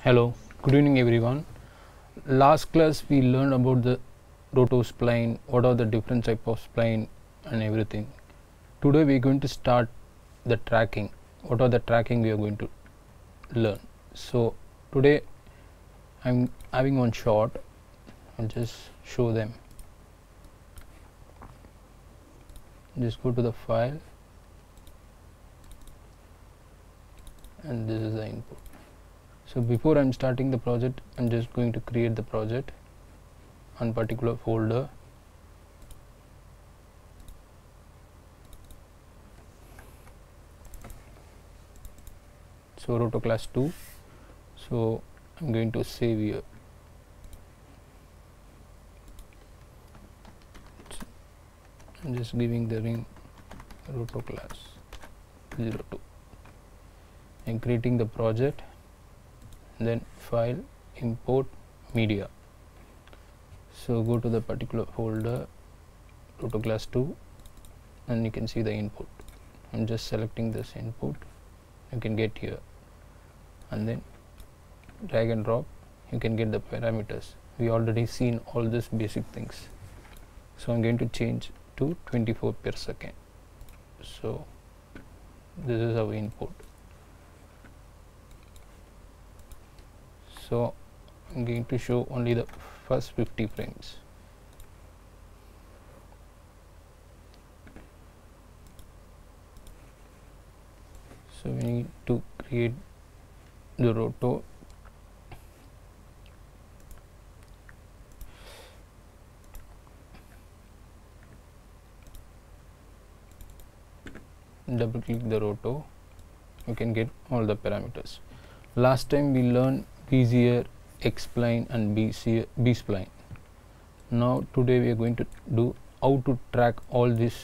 Hello, good evening everyone. Last class we learned about the Roto spline, what are the different type of spline and everything. Today we are going to start the tracking. What are the tracking we are going to learn. So today I'm having one shot. I'll just show them. Just go to the file and this is the input. So before I'm starting the project, I'm just going to create the project on particular folder. So Roto class 2. So I'm going to save here. I'm just giving the name Roto class 02. I'm creating the project. Then file, import, media. So go to the particular folder Roto class 2 and you can see the input. I'm just selecting this input. You can get here and then drag and drop. You can get the parameters. We already seen all these basic things. So I'm going to change to 24 per second. So this is our input. So I'm going to show only the first 50 frames. So we need to create the Roto. Double click the Roto. You can get all the parameters. Last time we learned Bezier, X spline and B spline. Now today we are going to do how to track all this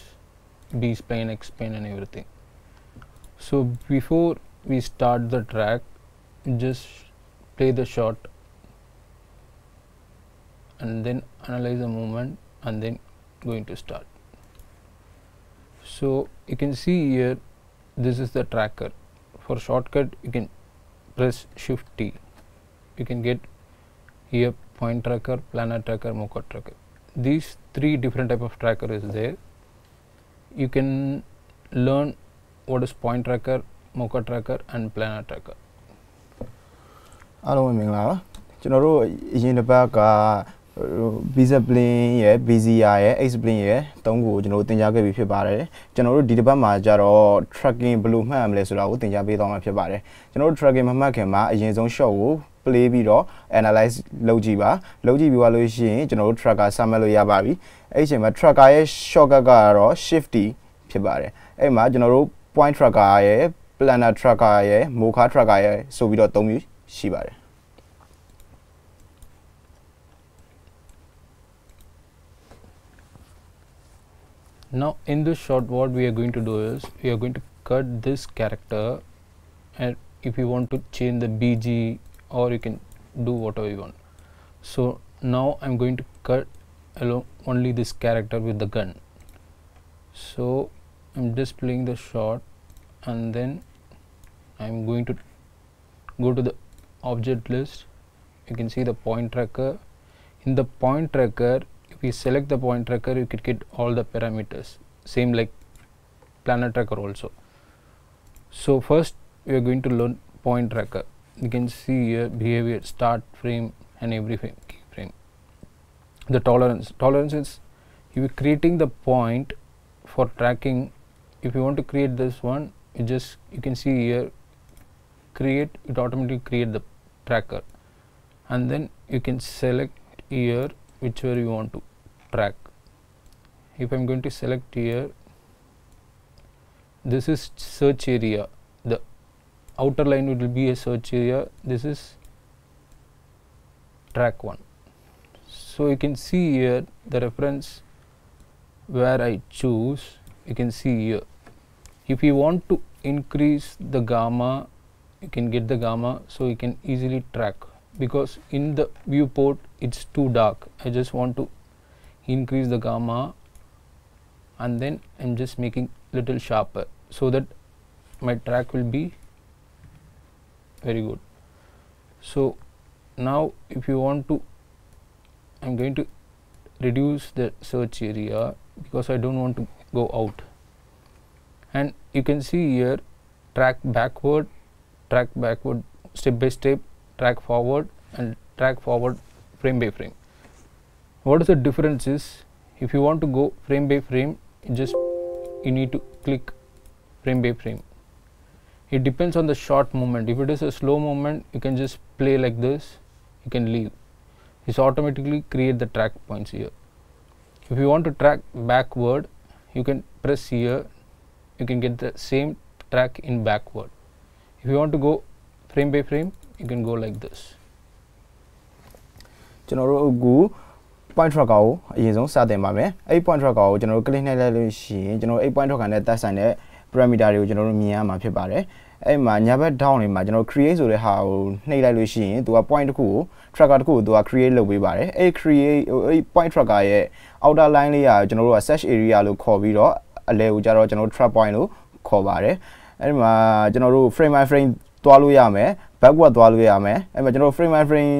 B spline, X spline and everything. So before we start the track, just play the shot and then analyze the movement and then going to start. So you can see here, this is the tracker. For shortcut you can press Shift T. You can get here point tracker, planar tracker, Mocha tracker. These three different type of tracker is there. You can learn what is point tracker, Mocha tracker and planar tracker. အားလုံးမင်္ဂလာပါကျွန်တော်တို့အရင်တစ်ပတ်က visa plane ရယ် Bezier ရယ် X plane ရယ်သုံးခုကိုကျွန်တော်တို့သင်ကြားခဲ့ပြီးဖြစ်ပါတယ်ကျွန်တော်တို့ဒီတစ်ပတ်မှာကြတော့ tracking ဘယ်လိုမှတ်ရမလဲဆိုတာကိုသင်ကြားပေးသွားမှာဖြစ်ပါတယ်ကျွန်တော်တို့ tracking မမှတ်ခင်မှာအရင်ဆုံး shot ကို play ပြီးတော့ analyze လုပ်ကြည့်ပါလုပ်ကြည့်ပြီးသွားလို့ရှိရင်ကျွန်တော်တို့ tracker စမှတ်လို့ရပါပြီအဲ့ဒီအချိန်မှာ tracker ရဲ့ shortcut ကတော့ shift T ဖြစ်ပါတယ်အဲ့မှာကျွန်တော်တို့ point tracker ရယ် planar tracker ရယ် Mocha tracker ရယ်ဆိုပြီးတော့သုံးမျိုးရှိပါတယ် Now in this shot what we are going to do is we are going to cut this character, and if you want to change the BG or you can do whatever you want. So now I'm going to cut along only this character with the gun. So I'm just playing the shot and then I'm going to go to the object list. You can see the point tracker. In the point tracker, if you select the point tracker, you could get all the parameters, same like planar tracker also. So first we are going to learn point tracker. You can see here behavior, start frame and every frame. The tolerance is if you are creating the point for tracking. If you want to create this one, you can see here create, it automatically create the tracker, and then you can select here whichever you want to track. If I'm going to select here, this is search area, the outer line will be a search area, this is track 1. So you can see here the reference where I choose, you can see here. If you want to increase the gamma, you can get the gamma, so you can easily track, because in the viewport it's too dark. I just want to increase the gamma and then I'm just making little sharper so that my track will be very good. So now if you want to, I'm going to reduce the search area because I don't want to go out, and you can see here track backward, step by step, track forward, and track forward frame by frame. What is the difference is, if you want to go frame by frame, you need to click frame by frame. It depends on the short movement. If it is a slow movement, you can just play like this, you can leave. It's automatically create the track points here. If you want to track backward, you can press here, you can get the same track in backward. If you want to go frame by frame, you can go like this. ကျွန်တော်တို့အခု point tracker ကိုအရင်ဆုံးစတင်ပါမယ်အဲ့ point tracker ကိုကျွန်တော်တို့ click နှိပ်လိုက်လို့ရှိရင်ကျွန်တော်အဲ့ point tracker နဲ့သက်ဆိုင်တဲ့ parameter တွေကိုကျွန်တော်တို့မြင်ရမှာဖြစ်ပါတယ်အဲ့မှာညာဘက် down လေးမှာကျွန်တော် create ဆိုတဲ့ဟာကိုနှိပ်လိုက်လို့ရှိရင်သူက point တစ်ခုကို tracker တစ်ခုကိုသူက create လုပ်ပေးပါတယ်အဲ့ create အဲ့ point tracker ရဲ့ outer line လေးကကျွန်တော်တို့က search area လို့ခေါ်ပြီးတော့အလဲကိုကြတော့ကျွန်တော်တို့ track point လို့ခေါ်ပါတယ်အဲ့ဒီမှာကျွန်တော်တို့ frame by frame သွားလို့ရမယ် backward သွားလို့ရမယ်အဲ့မှာကျွန်တော် frame by frame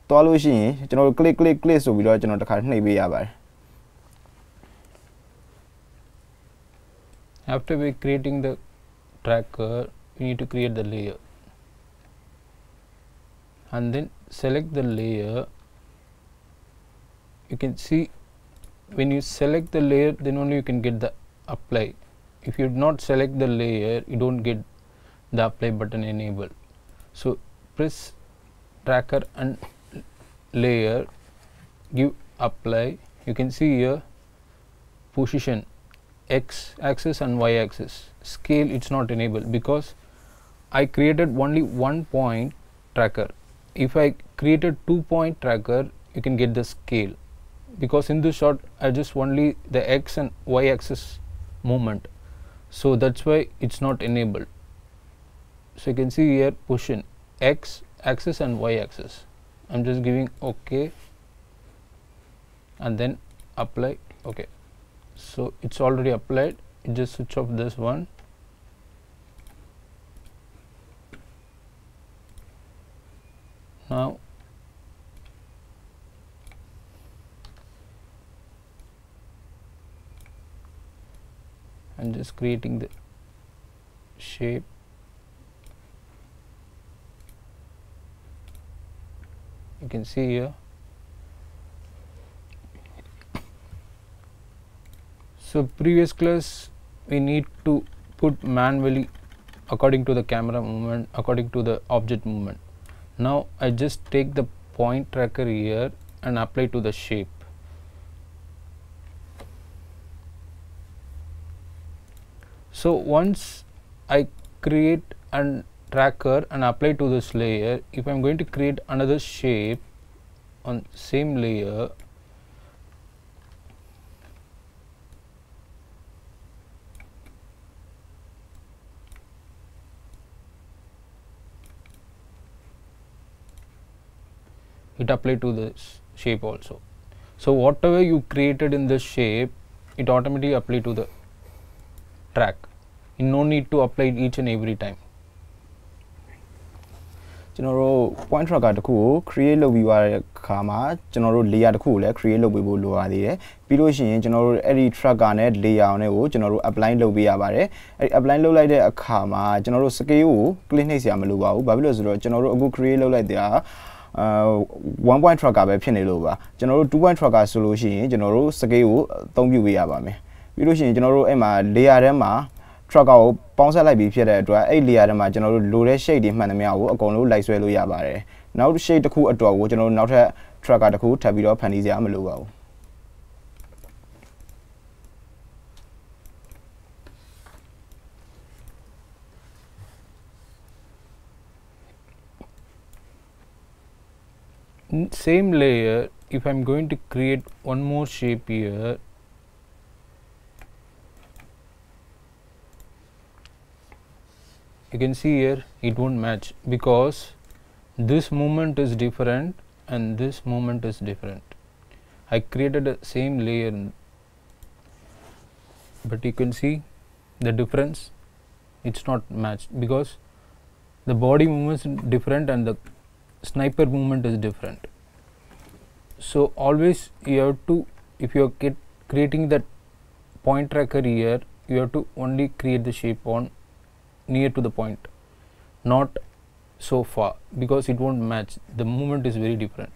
သွားလို့ရှိရင်ကျွန်တော်တို့ click ဆိုပြီးတော့ကျွန်တော်တစ်ခါနှိပ်ပေးရပါတယ် After we creating the tracker, we need to create the layer, and then select the layer. You can see when you select the layer, then only you can get the apply. If you not select the layer, you don't get the apply button enabled. So press tracker and layer, give apply. You can see here position, x axis and y axis. Scale it's not enabled because I created only 1 point tracker. If I created 2 point tracker, you can get the scale, because in this shot I just only the x and y axis movement, so that's why it's not enabled. So you can see here position, x axis and y axis. I'm just giving OK and then apply. Okay, so it's already applied. You just switch off this one. Now I'm just creating the shape. You can see here. So previous class we need to put manually according to the camera movement, according to the object movement. Now I just take the point tracker here and apply to the shape. So once I create a tracker and apply to this layer, if I'm going to create another shape on same layer, it apply to this shape also. So whatever you created in this shape, it automatically apply to the track. You no need to apply it each and every time. ကျွန်တော်တို့ point tracker တစ်ခုကို create လုပ်ပြီးသွားတဲ့အခါမှာကျွန်တော်တို့ layer တစ်ခုကိုလည်း create လုပ်ပေးဖို့လိုပါသေးတယ်ပြီးလို့ရှိရင်ကျွန်တော်တို့အဲ့ဒီ tracker နဲ့ layer နဲ့ကိုကျွန်တော်တို့ apply လုပ်ပေးရပါတယ်အဲ့ဒီ apply လုပ်လိုက်တဲ့အခါမှာကျွန်တော်တို့ scale ကို click နှိပ်စရာမလိုပါဘူးဘာဖြစ်လို့လဲဆိုတော့ကျွန်တော်တို့အခု create လုပ်လိုက်တဲ့1 point tracker ပဲဖြစ်နေလို့ပါကျွန်တော်တို့2 point tracker ဆိုလို့ရှိရင်ကျွန်တော်တို့ scale ကိုအသုံးပြုပေးရပါမယ်ပြီးလို့ရှိရင်ကျွန်တော်တို့အဲ့မှာ layer ထဲမှာ tracker ကိုပေါင်းဆက်လိုက်ပြီးဖြစ်တဲ့အတွက်အဲ့ layer ထဲမှာကျွန်တော်တို့လိုတဲ့ shape တွေမှန်သမျှကိုအကုန်လုံးလိုက်ဆွဲလို့ရပါတယ်နောက် shape တစ်ခုအတွက်ကိုကျွန်တော်တို့နောက်ထပ် tracker တစ်ခုထပ်ပြီးတော့ဖန်တီးစရာမလိုပါဘူး Same layer, if I'm going to create one more shape here, you can see here it won't match because this movement is different and this movement is different. I created the same layer, but you can see the difference. It's not matched because the body movement is different and the sniper movement is different. So always you have to, if you are creating that point tracker here, you have to only create the shape on near to the point, not so far, because it won't match. The movement is very different.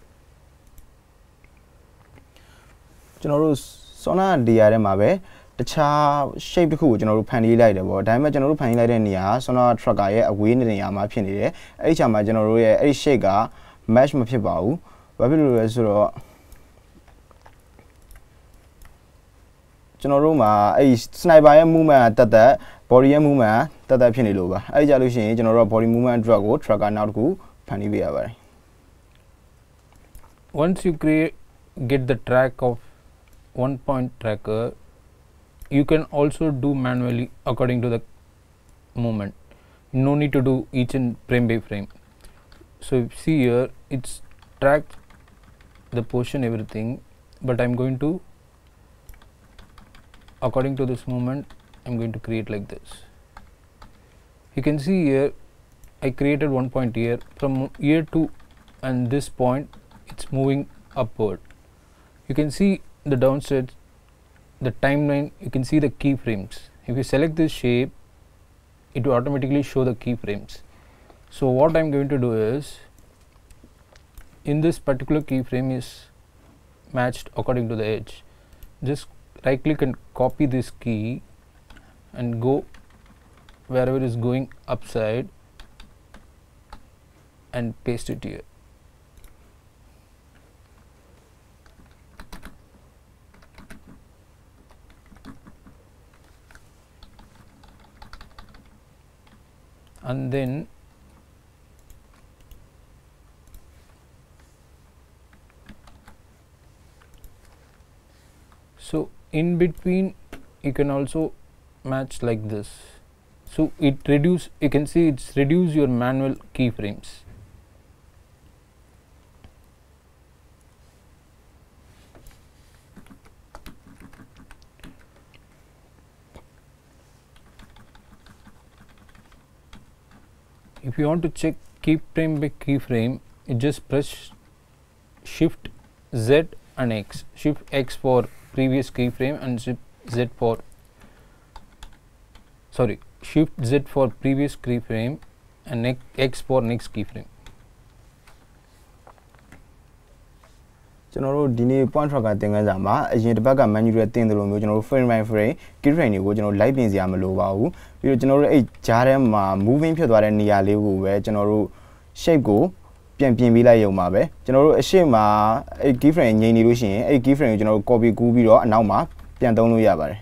ကျွန်တော်တို့ sauna layer ထဲမှာပဲတခြား shape တစ်ခုကိုကျွန်တော်တို့ဖန်တီးလိုက်တယ်ပေါ့ဒါပေမဲ့ကျွန်တော်တို့ဖန်တီးလိုက်တဲ့နေရာ sauna tracker ရဲ့အဝေးနေရာမှာဖြစ်နေတယ်အဲ့ဒီခြားမှာကျွန်တော်တို့ရဲ့အဲ့ဒီ shape က match မဖြစ်ပါဘူးဘာဖြစ်လို့လဲဆိုတော့ကျွန်တော်တို့မှာအဲ့ဒီ sniper ရဲ့ movement ကတက် body ရဲ့ movement ကတက်ဖြစ်နေလို့ပါအဲ့ဒီကြလို့ရှိရင်ကျွန်တော်တို့ body movement drop ကို tracker နောက်တစ်ခုဖန်တီးပေးရပါတယ် Once you get the track of one point tracker, you can also do manually according to the movement. No need to do each and frame by frame. So if you see here, it's tracked the position, everything, but I'm going to, according to this movement, I'm going to create like this. You can see here I created one point here, from here to and this point it's moving upward. You can see the downside, the timeline, you can see the keyframes. If you select this shape, it will automatically show the keyframes. So what I'm going to do is, in this particular keyframe is matched according to the edge. Just right click and copy this key and go wherever it is going upside and paste it here. And then so in between you can also match like this, so it reduce, you can see it's reduce your manual keyframes. If you want to check keyframe by keyframe, you just press Shift Z and X. Shift X for previous keyframe and Shift Z for Shift Z for previous keyframe and X for next keyframe. ကျွန်တော်တို့ဒီနေ့ point tracker သင်ခန်းစာမှာအရင်တစ်ပတ်က menu တွေတင်တယ်လို့မျိုးကျွန်တော်တို့ frame by frame keyframe တွေကိုကျွန်တော်လိုက်ပြင်စရာမလိုပါဘူးပြီးတော့ကျွန်တော်တို့အဲ့ကြားထဲမှာ moving ဖြစ်သွားတဲ့နေရာလေးကိုပဲကျွန်တော်တို့ shape ကိုပြန်ပြင်ပေးလိုက်ရုံပါပဲကျွန်တော်တို့အရှိမအဲ့ keyframe ငြိမ်နေလို့ရှိရင်အဲ့ keyframe ကိုကျွန်တော်တို့ copy ကူးပြီးတော့အနောက်မှာပြန်သုံးလို့ရပါတယ်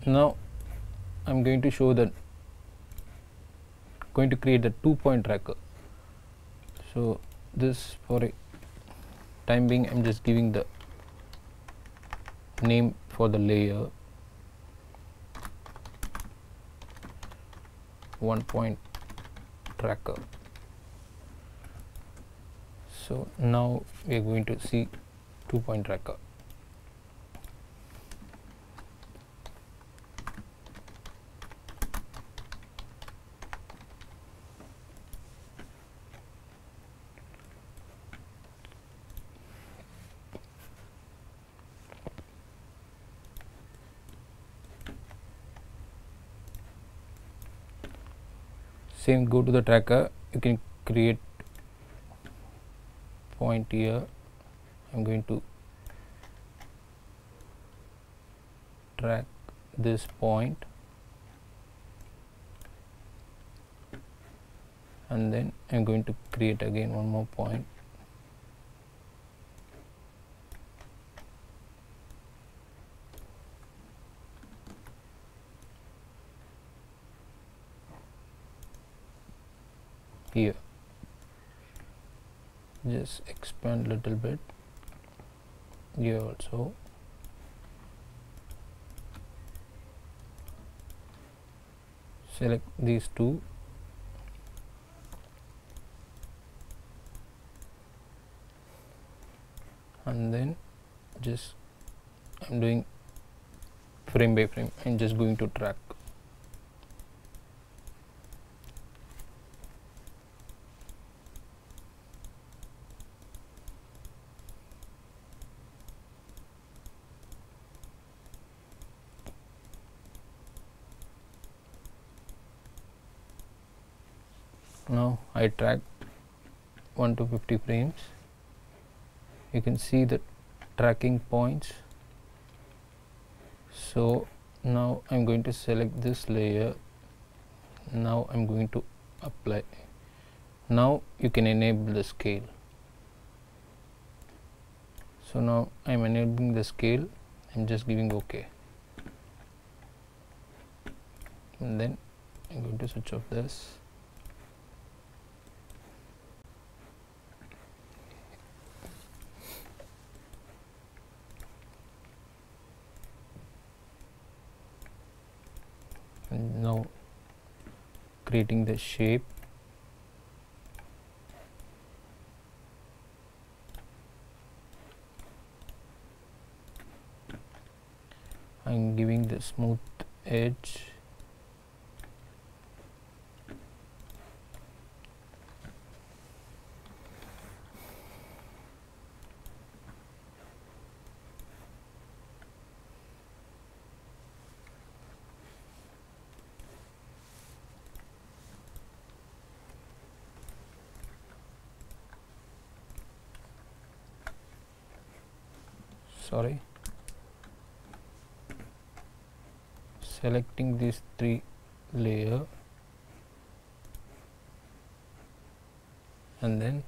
Now I'm going to show that, going to create the 2-point tracker. So this, for a time being, I'm just giving the name for the layer, 1-point tracker. So now we are going to see 2-point tracker. Same, go to the tracker, you can create point here. I'm going to track this point and then I'm going to create again one more point. Here, just expand little bit here also. Select these two and then just I'm doing frame by frame. I'm just going to track. Now I track 1 to 50 frames. You can see the tracking points. So now I'm going to select this layer. Now I'm going to apply. Now you can enable the scale. So now I'm enabling the scale. I'm just giving OK, and then I'm going to switch off this. And now creating the shape. I'm giving the smooth edge. Sorry. Selecting these 3 layer, and then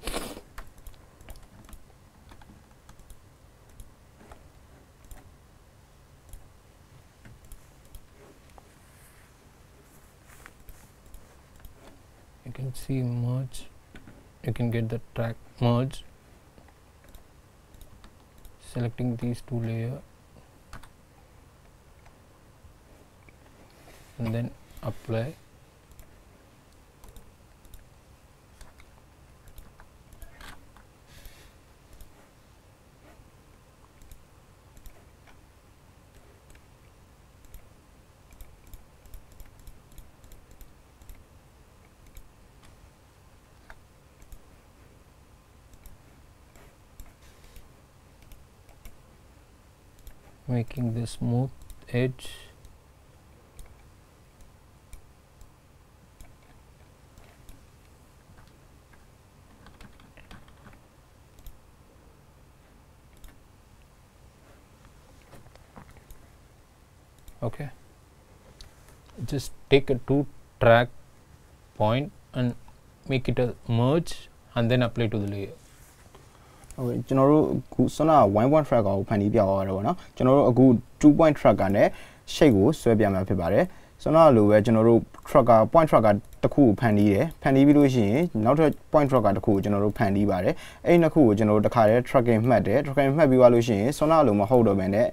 you can see merge. You can get the track merge. Selecting these 2 layer, and then apply. Making this smooth edge. Okay, just take a 2 track point and make it a merge, and then apply to the layer. Okay, ကျွန်တော်တို့အခုစန1 track ကိုဖန်တီးပြသွားရတယ်ပေါ့နော်ကျွန်တော်တို့အခု2 point tracker နဲ့ shape ကိုဆွဲပြမှာဖြစ်ပါတယ်စနလိုပဲကျွန်တော်တို့ tracker point tracker တစ်ခုကိုဖန်တီးတယ်ဖန်တီးပြီးလို့ရှိရင်နောက်ထပ် point tracker တစ်ခုကိုကျွန်တော်တို့ဖန်တီးပါတယ်အဲ့ဒီနှစ်ခုကိုကျွန်တော်တို့တစ်ခါတည်း tracking မှတ်တယ် tracking မှတ်ပြီးသွားလို့ရှိရင်စနလိုမဟုတ်တော့ဘဲနဲ့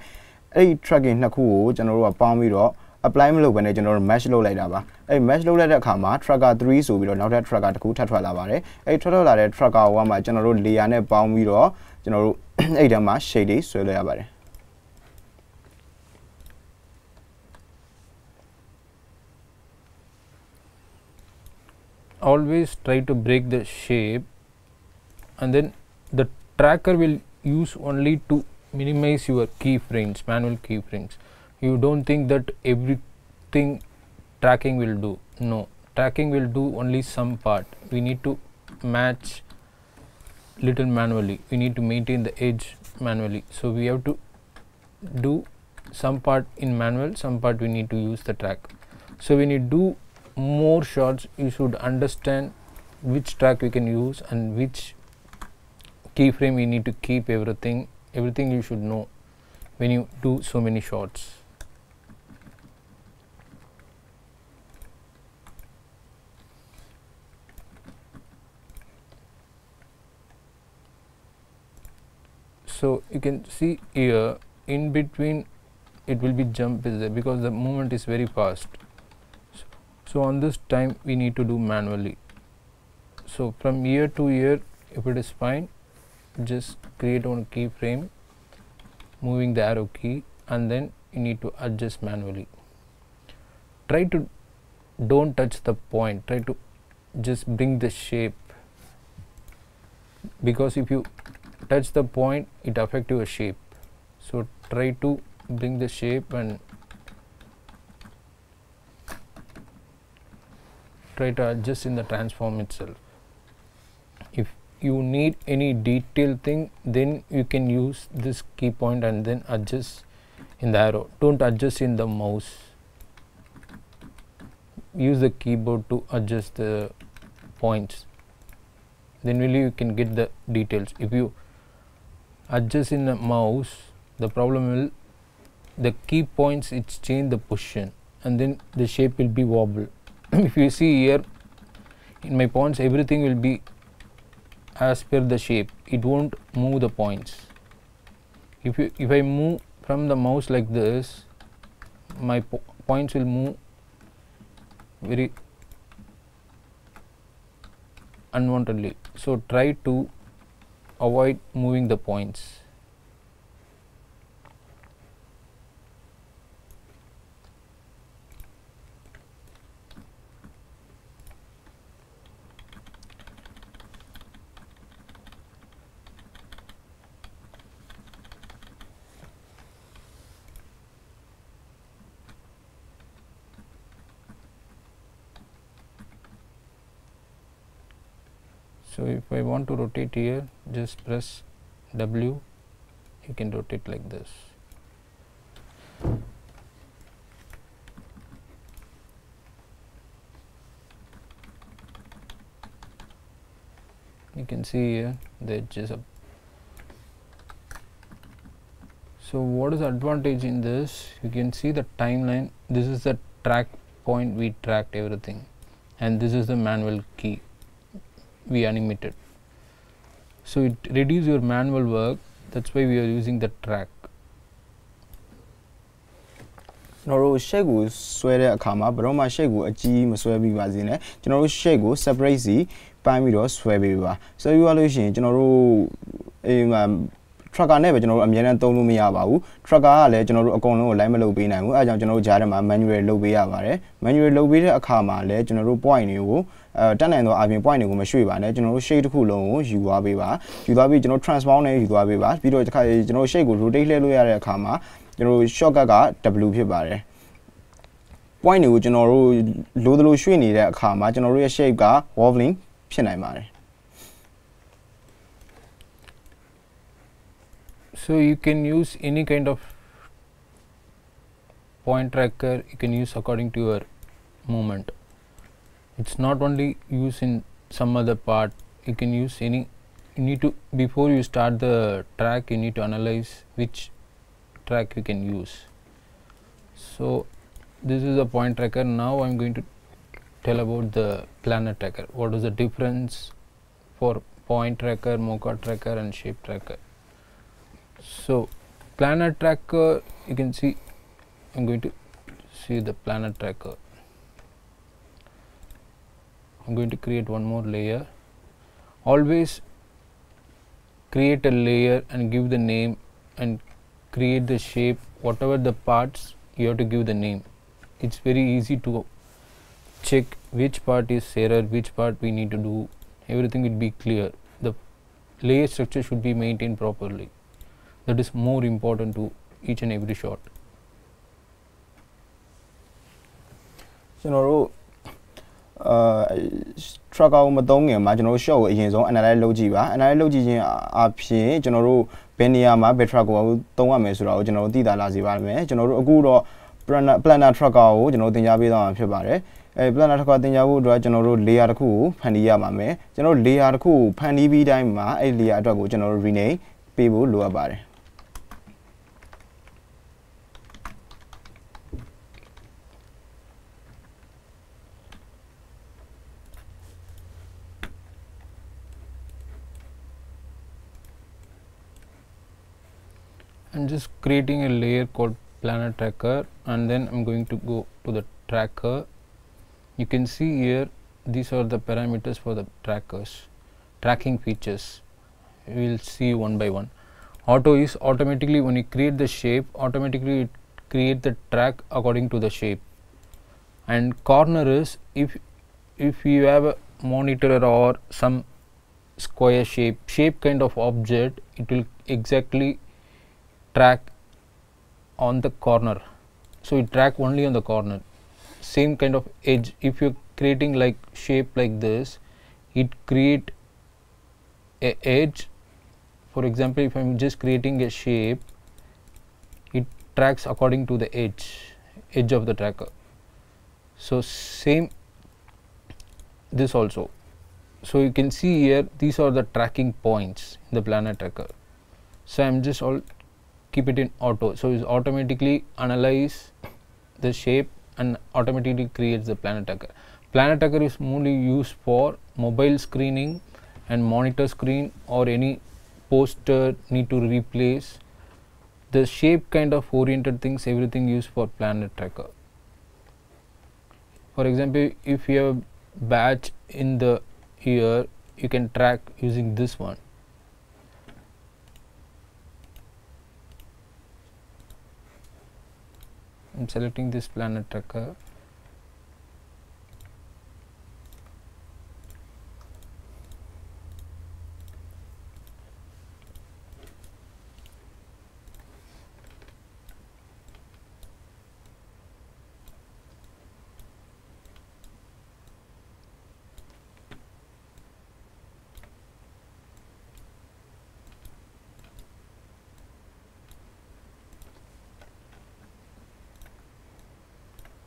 အဲ့ဒီ tracking နှစ်ခုကိုကျွန်တော်တို့ကပေါင်းပြီးတော့ apply မလုပ်ဘဲနဲ့ကျွန်တော်တို့ match လုပ်လိုက်တာပါအဲ့ match လုပ်လိုက်တဲ့အခါမှာ tracker 3ဆိုပြီးတော့နောက်ထပ် tracker တစ်ခုထပ်ထွက်လာပါတယ်အဲ့ထွက်လာတဲ့ tracker ကမှကျွန်တော်တို့ layer နဲ့ပေါင်းပြီးတော့ကျွန်တော်တို့အဲ့ထဲမှာ shade တွေဆွဲလိုက်ရပါတယ် Always try to break the shape, and then the tracker will use only to minimize your keyframes, manual keyframes. You don't think that everything tracking will do. No, tracking will do only some part. We need to match little manually. We need to maintain the edge manually. So we have to do some part in manual, some part we need to use the track. So when you do more shots, you should understand which track we can use and which keyframe we need to keep. Everything you should know when you do so many shots. So you can see here in between it will be jump is there because the movement is very fast. So on this time we need to do manually. So from here to here, if it is fine, just create one keyframe, moving the arrow key and then you need to adjust manually. Try to don't touch the point, try to just bring the shape, because if you touch the point it affects your shape. So try to bring the shape and try to adjust in the transform itself. If you need any detailed thing, then you can use this key point and then adjust in the arrow. Don't adjust in the mouse. Use the keyboard to adjust the points, then really you can get the details. If you adjust in the mouse, the problem will the key points it's change the position and then the shape will be wobble. If you see here in my points, everything will be as per the shape, it won't move the points. If I move from the mouse like this, my points will move very unwantedly. So try to avoid moving the points. So if I want to rotate here, just press W, you can rotate like this. You can see here the edges up. So what is the advantage in this? You can see the timeline. This is the track point, we tracked everything, and this is the manual key we animated. So it reduces your manual work, that's why we are using the track. ကျွန်တော်တို့ shape ကိုဆွဲတဲ့အခါမှာဘယ်တော့မှ shape ကိုအကြီးမဆွဲပြီးပါစေနဲ့ကျွန်တော်တို့ shape ကို separate စီပိုင်းပြီးတော့ဆွဲပေးပါဆွဲပြီးသွားလို့ရှိရင်ကျွန်တော်တို့tracker နဲ့ပဲကျွန်တော်တို့အများနဲ့သုံးလို့မရပါဘူး tracker ကလည်းကျွန်တော်တို့အကုန်လုံးကို line မလုပ်ပေးနိုင်ဘူးအဲဒါကြောင့်ကျွန်တော်တို့ကြားထဲမှာ manual လုပ်ပေးရပါတယ် manual လုပ်ပေးတဲ့အခါမှာလည်းကျွန်တော်တို့ point တွေကိုတက်နိုင်သောအပြင် point တွေကိုမရွှေ့ပါနဲ့ကျွန်တော်တို့ shape တစ်ခုလုံးကိုယူသွားပေးပါယူသွားပြီးကျွန်တော် transform နဲ့ယူသွားပေးပါပြီးတော့တစ်ခါကျွန်တော် shape ကို rotate လှည့်လို့ရတဲ့အခါမှာကျွန်တော်တို့ shortcut က W ဖြစ်ပါတယ် point တွေကိုကျွန်တော်တို့လိုသလိုရွှေ့နေတဲ့အခါမှာကျွန်တော်တို့ရဲ့ shape က wobbling ဖြစ်နိုင်ပါတယ် So you can use any kind of point tracker, you can use according to your movement. It's not only used in some other part, you can use any, you need to, before you start the track, you need to analyze which track you can use. So this is a point tracker. Now I'm going to tell about the planet tracker. What is the difference for point tracker, Mocha Tracker and shape tracker? So planet tracker, you can see I'm going to see the planet tracker. I'm going to create one more layer. Always create a layer and give the name and create the shape, whatever the parts you have to give the name. It's very easy to check which part is error, which part we need to do, everything will be clear. The layer structure should be maintained properly. That is more important to each and every shot. ကျွန်တော်တို့tracker ကိုမသုံးခင်မှာကျွန်တော်တို့ shot ကိုအရင်ဆုံး analyze လုပ်ကြည့်ပါ analyze လုပ်ကြည့်ခြင်းအပြင်ကျွန်တော်တို့ဘယ်နေရာမှာဘယ် tracker ကိုသုံးရမယ်ဆိုတာကိုကျွန်တော်တို့သိတာလာစေပါမယ်ကျွန်တော်တို့အခုတော့ planner tracker ကိုကျွန်တော်တို့သင်ကြားပေးသွားမှာဖြစ်ပါတယ်planner tracker သင်ကြားဖို့အတွက်ကျွန်တော်တို့ layer တစ်ခုကိုဖန်တီးရပါမယ်ကျွန်တော်တို့ layer တစ်ခုကိုဖန်တီးပြီးတိုင်းမှာအဲ့ layer အတွက်ကိုကျွန်တော်တို့ rename ပေးဖို့လိုအပ်ပါတယ် I'm just creating a layer called planet tracker and then I'm going to go to the tracker. You can see here these are the parameters for the trackers, tracking features. We will see one by one. Auto is automatically, when you create the shape, automatically it create the track according to the shape. And corner is, if you have a monitor or some square shape kind of object, it will exactly track on the corner, so it track only on the corner. Same kind of edge, if you're creating like shape like this, it create a edge. For example, if I'm just creating a shape, it tracks according to the edge of the tracker. So same this also. So you can see here, these are the tracking points in the planet tracker. So I'm just all keep it in auto, so it automatically analyze the shape and automatically creates the planet tracker. Planet tracker is mostly used for mobile screening and monitor screen, or any poster need to replace the shape kind of oriented things, everything used for planet tracker. For example, if you have batch in the year, you can track using this one. I'm selecting this planet tracker.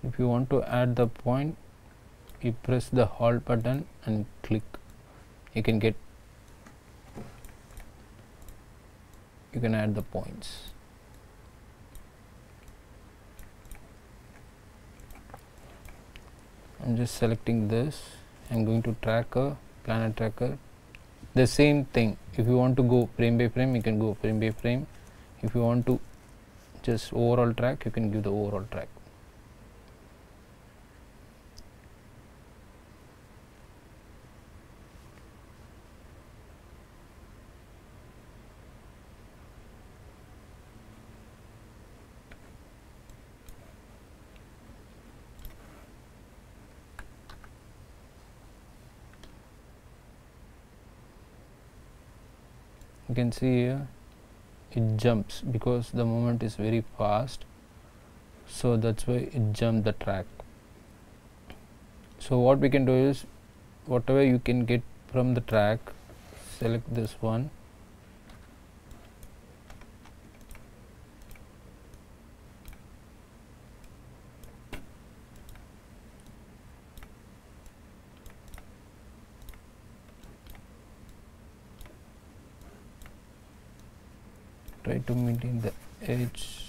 If you want to add the point, you press the Alt button and click. You can add the points. I'm just selecting this. I'm going to tracker, planet tracker. The same thing, if you want to go frame by frame, you can go frame by frame. If you want to just overall track, you can give the overall track. You can see here it jumps because the movement is very fast, so that's why it jumped the track. So what we can do is, whatever you can get from the track, select this one, try to maintain the edge.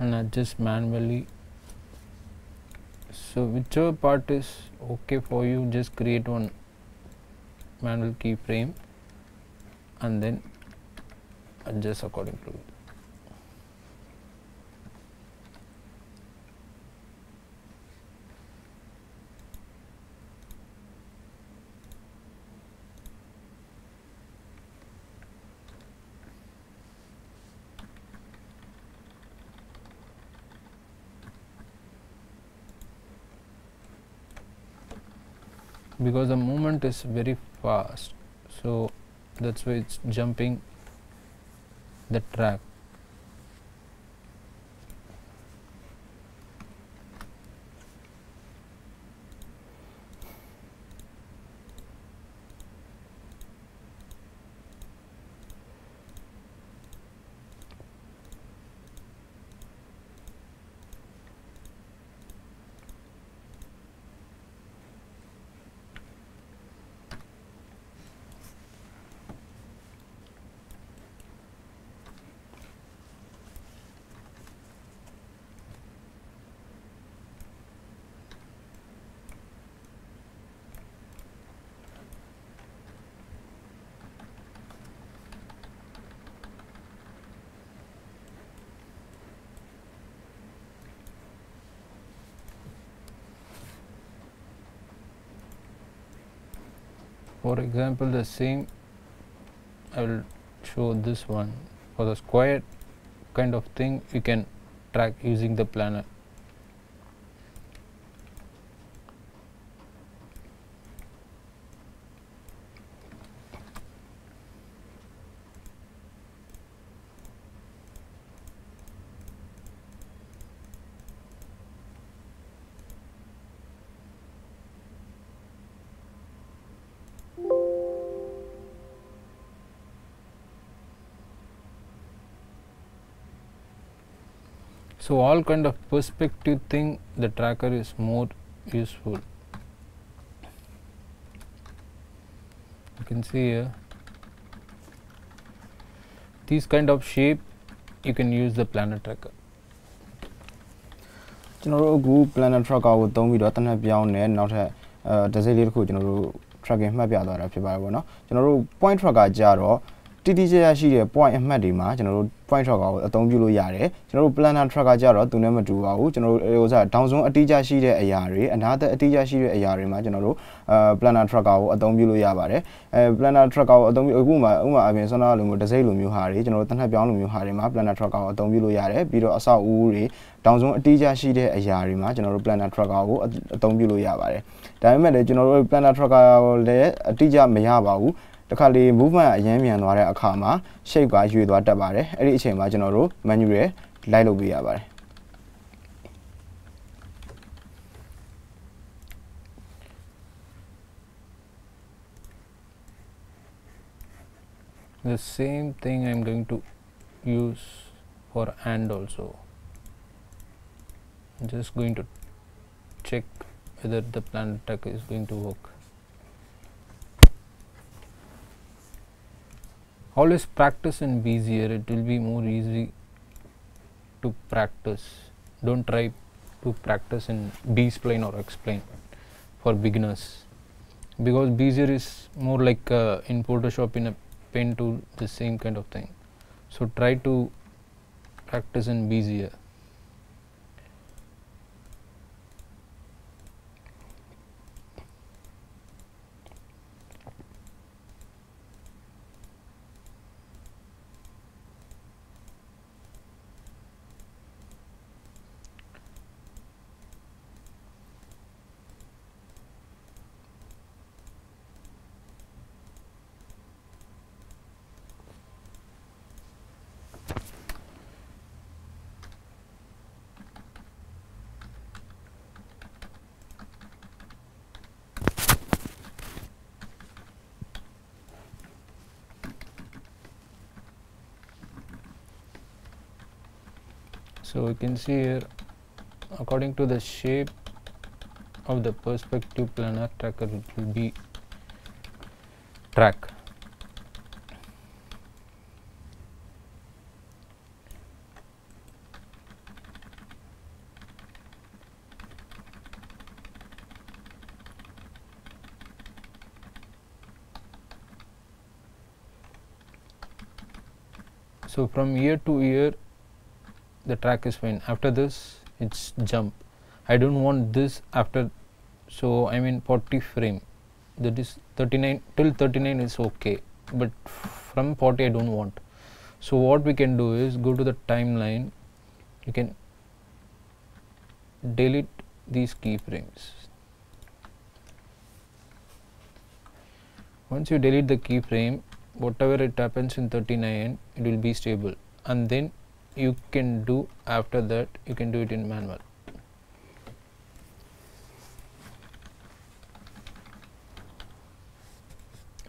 And adjust manually. So whichever part is okay for you, just create one manual keyframe and then adjust according to it. Because the movement is very fast, so that's why it's jumping the track. For example, the same I will show this one. For the square kind of thing, you can track using the planner. So all kind of perspective thing, the tracker is more useful. You can see here these kind of shape you can use the planner tracker. ကျွန်တော်တို့အခု planner tracker ကိုသုံးပြီးတော့တနက်ပြောင်းနဲ့နောက်ထပ်တစ်စိတ်လေးတစ်ခုကျွန်တော်တို့ tracking မှတ်ပြသွားတာဖြစ်ပါတယ်ပေါ့နော်ကျွန်တော်တို့ point tracker ကြတော့တိတိကျကျရှိတဲ့ point အမှတ်တွေမှာကျွန်တော်တို့ point tracker ကိုအသုံးပြုလို့ရတယ်ကျွန်တော်တို့ planner tracker ကြတော့သူနဲ့မတူပါဘူးကျွန်တော်တို့ဟိုစား down zone အတိအကျရှိတဲ့အရာတွေအနားသက်အတိအကျရှိတဲ့အရာတွေမှာကျွန်တော်တို့planner tracker ကိုအသုံးပြုလို့ရပါတယ်planner tracker ကိုအသုံးပြုအခုမှဥပမာအပြင်ဆွမ်းနာလိုမျိုးတစ်စိတ်လိုမျိုးဟာတွေကျွန်တော်တို့တနက်ပြောင်းလိုမျိုးဟာတွေမှာ planner tracker ကိုအသုံးပြုလို့ရတယ်ပြီးတော့အဆောက်အဦတွေ down zone အတိအကျရှိတဲ့အရာတွေမှာကျွန်တော်တို့ planner tracker ကိုအသုံးပြုလို့ရပါတယ်ဒါပေမဲ့လည်းကျွန်တော်တို့ planner tracker ကိုလည်းအတိအကျမရပါဘူးတခါလေ movement အရင်မြန်သွားတဲ့အခါမှာ shape ကရွေသွားတတ်ပါတယ်အဲ့ဒီအချိန်မှာကျွန်တော်တို့ menu တွေလိုက်လုပ်ပေးရပါတယ် The same thing I am going to use for hand also. I'm just going to check whether the planner tracker is going to work. Always practice in Bezier, it will be more easy to practice. Don't try to practice in B-spline or X-spline for beginners, because Bezier is more like in Photoshop in a pen tool, the same kind of thing. So try to practice in Bezier. So you can see here, according to the shape of the perspective planner tracker, it will be track. So from year to year the track is fine. After this it's jump. I don't want this after, so I mean 40 frame, that is 39 till 39 is okay, but from 40 I don't want. So what we can do is go to the timeline, you can delete these keyframes. Once you delete the keyframe, whatever it happens in 39 it will be stable, and then you can do after that, you can do it in manual.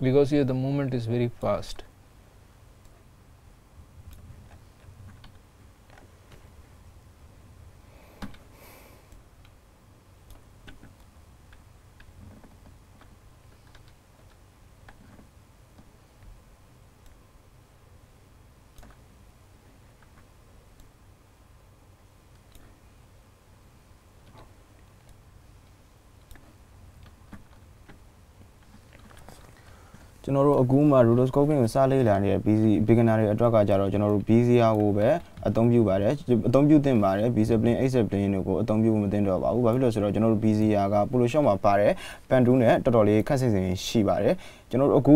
Because here the movement is very fast.ကျွန်တော်တို့အခုမှ Rotoscope ကိုစလေ့လာနေတဲ့ busy beginner တွေအတွက်ကကြတော့ကျွန်တော်တို့ Bezier ကိုပဲ အသုံးပြုပါတယ်အသုံးပြုသင့်ပါတယ် visa plane exit plane တွေကိုအသုံးပြုမသင့်တော့ပါဘူးဘာဖြစ်လို့ဆိုတော့ကျွန်တော်တို့ BZR က Polo Shop မှာပါတယ် Pandu နဲ့တော်တော်လေးခက်ဆင်ဆင်ရှိပါတယ်ကျွန်တော်တို့အခု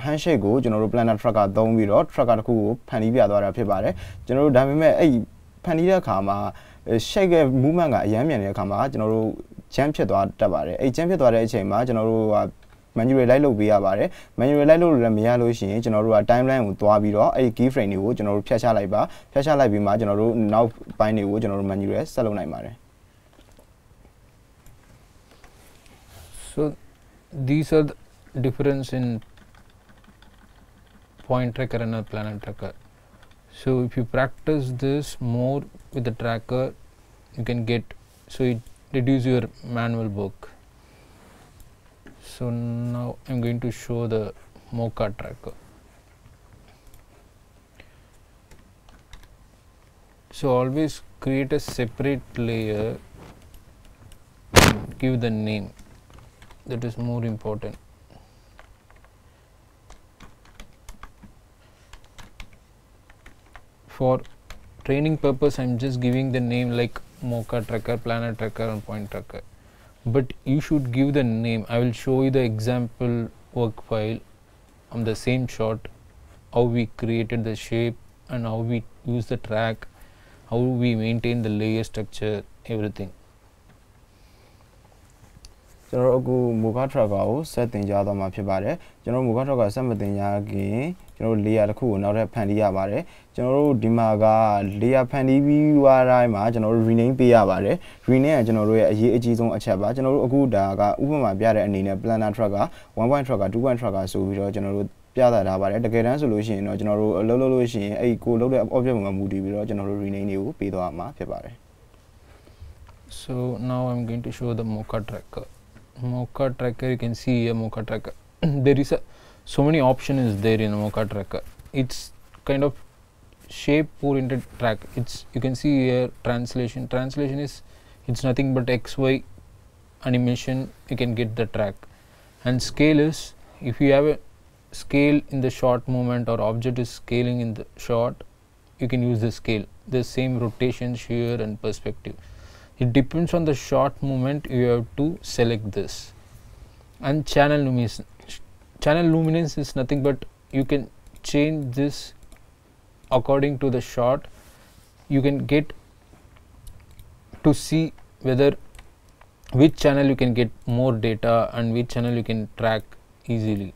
handshake ကိုကျွန်တော်တို့ planner tracker သုံးပြီးတော့ tracker တစ်ခုကိုဖန်တီးပြသွားတာဖြစ်ပါတယ်ကျွန်တော်တို့ဒါပေမဲ့အဲ့ဖန်တီးတဲ့အခါမှာ shake ရဲ့ movement ကအရမ်းမြန်တဲ့အခါမှာကျွန်တော်တို့ jam ဖြစ်သွားတတ်ပါတယ်အဲ့ jam ဖြစ်သွားတဲ့အချိန်မှာကျွန်တော်တို့က manual လိုက်လုပ်ပေးရပါတယ် manual လိုက်လုပ်လို့လည်းမရလို့ရှိရင်ကျွန်တော်တို့က timeline ကိုသွားပြီးတော့အဲ့ key frame တွေကိုကျွန်တော်တို့ဖြတ်ချလိုက်ပါဖြတ်ချလိုက်ပြီးမှကျွန်တော်တို့နောက်ပိုင်းတွေကိုကျွန်တော်တို့ manual ဆက်လုပ်နိုင်ပါတယ် So these are the difference in point tracker and a planet tracker. So if you practice this more with the tracker, you can get, so it reduce your manual work. So now I'm going to show the Mocha Tracker. So always create a separate layer and give the name. That is more important. For training purpose, I'm just giving the name like Mocha Tracker, Planet Tracker and Point Tracker. But you should give the name. I will show you the example work file on the same shot, how we created the shape and how we use the track, how we maintain the layer structure, everything. ကျွန်တော်တို့အခု Mocha Tracker ကိုဆက်တင်ကြတော့မှာဖြစ်ပါတယ်ကျွန်တော်တို့ Mocha Tracker ဆက်မတင်ရခင်ကျွန်တော်တို့ layer တစ်ခုကိုနောက်ထပ်ဖန်တီးရပါတယ်ကျွန်တော်တို့ဒီမှာက layer ဖန်တီးပြီးသွားတိုင်းမှာကျွန်တော်တို့ rename ပေးရပါတယ် rename ကကျွန်တော်တို့ရဲ့အရေးအကြီးဆုံးအချက်ပါကျွန်တော်တို့အခုဒါကဥပမာပြတဲ့အနေနဲ့ planner tracker 1 point tracker 2 point tracker ဆိုပြီးတော့ကျွန်တော်တို့ပြသထားပါတယ်တကယ်တမ်းဆိုလို့ရှိရင်တော့ကျွန်တော်တို့အလုပ်လုပ်လို့ရှိရင်အဲ့ကိုလုပ်တဲ့ object မှာမူတည်ပြီးတော့ကျွန်တော်တို့ rename တွေကိုပေးသွားမှာဖြစ်ပါတယ် So now I'm going to show the Mocha Tracker. Mocha Tracker, you can see here Mocha Tracker. There is so many options is there in Mocha Tracker. It's kind of shape oriented track. You can see here translation. Translation is it's nothing but XY animation. You can get the track. And scale is if you have a scale in the shot movement or object is scaling in the shot, you can use the scale. The same rotation, shear and perspective. It depends on the shot movement. You have to select this. And channel luminance. Channel luminance is nothing but you can change this according to the shot. You can get to see whether which channel you can get more data and which channel you can track easily.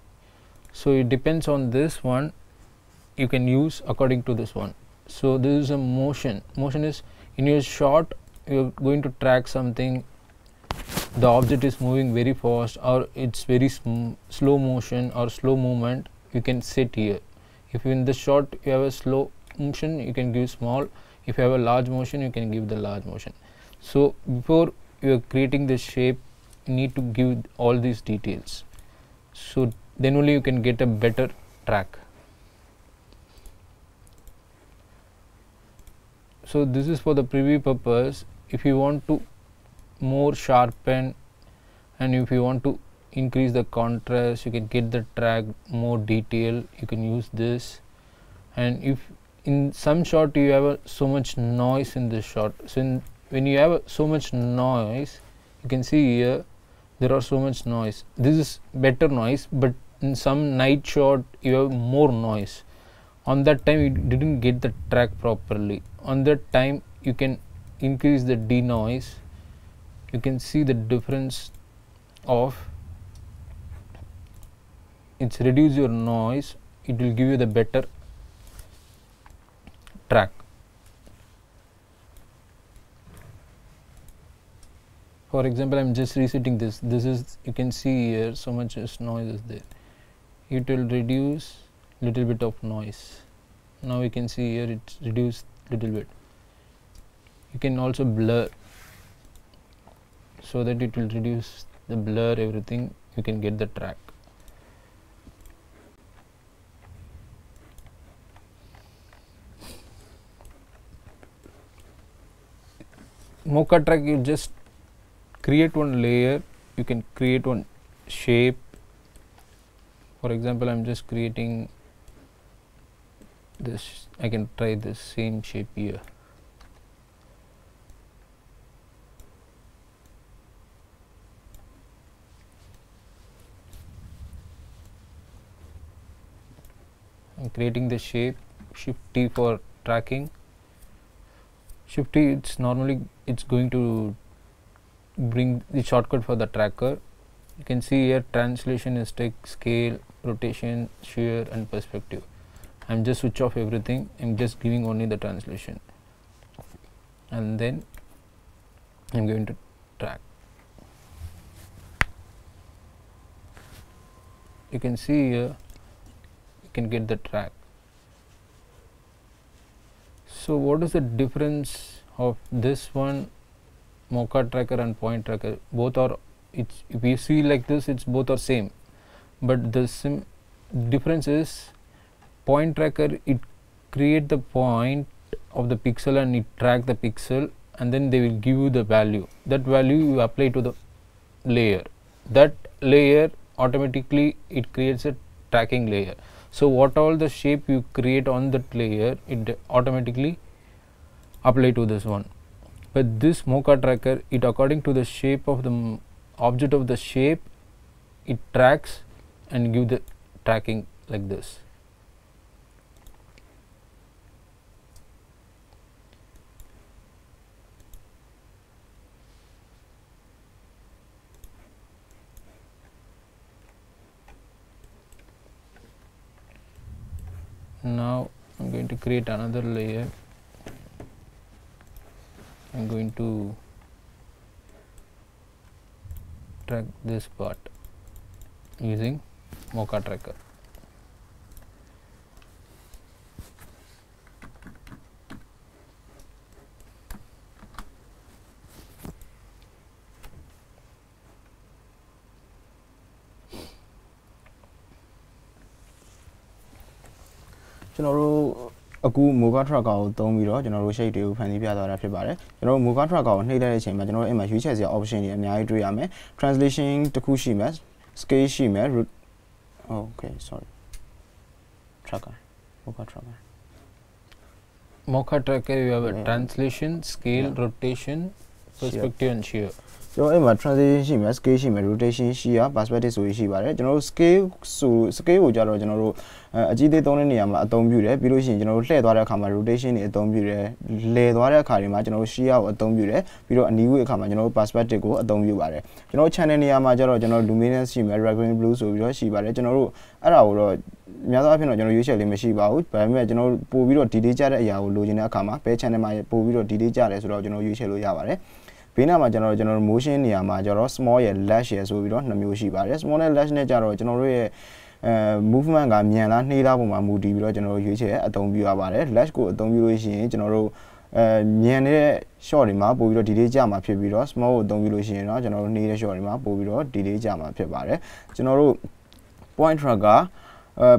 So it depends on this one. You can use according to this one. So this is a motion. Motion is in your shot. You're going to track something, the object is moving very fast or it's very slow motion or slow movement, you can set here. If in the shot you have a slow motion, you can give small. If you have a large motion, you can give the large motion. So before you are creating the shape, you need to give all these details. So then only you can get a better track. So this is for the preview purpose. If you want to more sharpen and if you want to increase the contrast, you can get the track more detail, you can use this. And if in some shot you have so much noise in this shot, so when you have so much noise, you can see here there are so much noise. This is better noise, but in some night shot you have more noise. On that time you didn't get the track properly. On that time you can increase the denoise. You can see the difference of it's reduce your noise. It will give you the better track. For example, I'm just resetting this. This is, you can see here so much noise is there. It will reduce little bit of noise. Now you can see here it's reduced little bit. You can also blur so that it will reduce the blur, everything. You can get the track. Mocha track, you just create one layer, you can create one shape. For example, I'm just creating this. I can try this same shape here. I'm creating the shape. Shift T for tracking. Shift T, it's going to bring the shortcut for the tracker. You can see here translation is text, scale, rotation, shear and perspective. I'm just switch off everything. I'm just giving only the translation, and then I'm going to track. You can see here you can get the track. So what is the difference of this one, Mocha Tracker and Point Tracker? Both are, it's, if you see like this, it's both are same, but the difference is Point Tracker, it create the point of the pixel and it track the pixel, and then they will give you the value. That value you apply to the layer. That layer automatically it creates a tracking layer. So what all the shape you create on that layer, it automatically apply to this one. But this Mocha Tracker, it according to the shape of the object of the shape, it tracks and give the tracking like this. Now I'm going to create another layer. I'm going to track this part using Mocha Tracker. Mocha Tracker ကိုသုံးပြီးတော့ကျွန်တော်တို့ shape တွေကိုဖန်တီးပြသွားတာဖြစ်ပါတယ်ကျွန်တော်တို့ Mocha Tracker ကိုနှိပ်တဲ့အချိန်မှာကျွန်တော်တို့အဲ့မှာရွေးချယ်စရာ option တွေအများကြီးတွေ့ရမယ် translation တစ်ခုရှိမယ် scale ရှိမယ် okay sorry tracker Mocha Tracker, you have a translation, scale, rotation, perspective and shear. ကျွန်တော်အဲ့မှာ translation ရှိမယ် scale ရှိမယ် rotation ရှိရ perspective ဆိုပြီးရှိပါတယ်ကျွန်တော်တို့ scale ကိုကြတော့ကျွန်တော်တို့အကြီးသေးသုံးတဲ့နေရာမှာအသုံးပြုတယ်ပြီးလို့ရှိရင်ကျွန်တော်တို့လှည့်သွားတဲ့အခါမှာ rotation တွေအသုံးပြုတယ်လဲသွားတဲ့အခါတွေမှာကျွန်တော်တို့ shear ကိုအသုံးပြုတယ်ပြီးတော့အနီးဝေးအခါမှာကျွန်တော်တို့ perspective ကိုအသုံးပြုပါတယ်ကျွန်တော်တို့ channel နေရာမှာကြတော့ကျွန်တော်တို့ luminance ရှိမယ် red green blue ဆိုပြီးတော့ရှိပါတယ်ကျွန်တော်တို့အဲ့ဒါကိုတော့များသောအားဖြင့်တော့ကျွန်တော်ရွေးချယ်လေးမရှိပါဘူးဒါပေမဲ့ကျွန်တော်တို့ပို့ပြီးတော့ detail ကြတဲ့အရာကိုလိုချင်တဲ့အခါမှာဘယ် channel မှာပို့ပြီးတော့ detail ကြတယ်ဆိုတော့ကျွန်တော်ရွေးချယ်လို့ရပါတယ်ဘေးနားမှာကျွန်တော်တို့ motion နေရာမှာကျတော့ small ရယ် large ရယ်ဆိုပြီးတော့နှစ်မျိုးရှိပါတယ် small နဲ့ large နဲ့ကျတော့ကျွန်တော်တို့ရဲ့movement ကမြန်လားနှေးလားပုံမှာမူတည်ပြီးတော့ကျွန်တော်တို့ရွေးချယ်အသုံးပြုရပါတယ် large ကိုအသုံးပြုလို့ရှိရင်ကျွန်တော်တို့မြန်တဲ့ shot တွေမှာပို့ပြီးတော့ delay ကြမှာဖြစ်ပြီးတော့ small ကိုအသုံးပြုလို့ရှိရင်တော့ကျွန်တော်တို့နှေးတဲ့ shot တွေမှာပို့ပြီးတော့ delay ကြမှာဖြစ်ပါတယ်ကျွန်တော်တို့ point tracker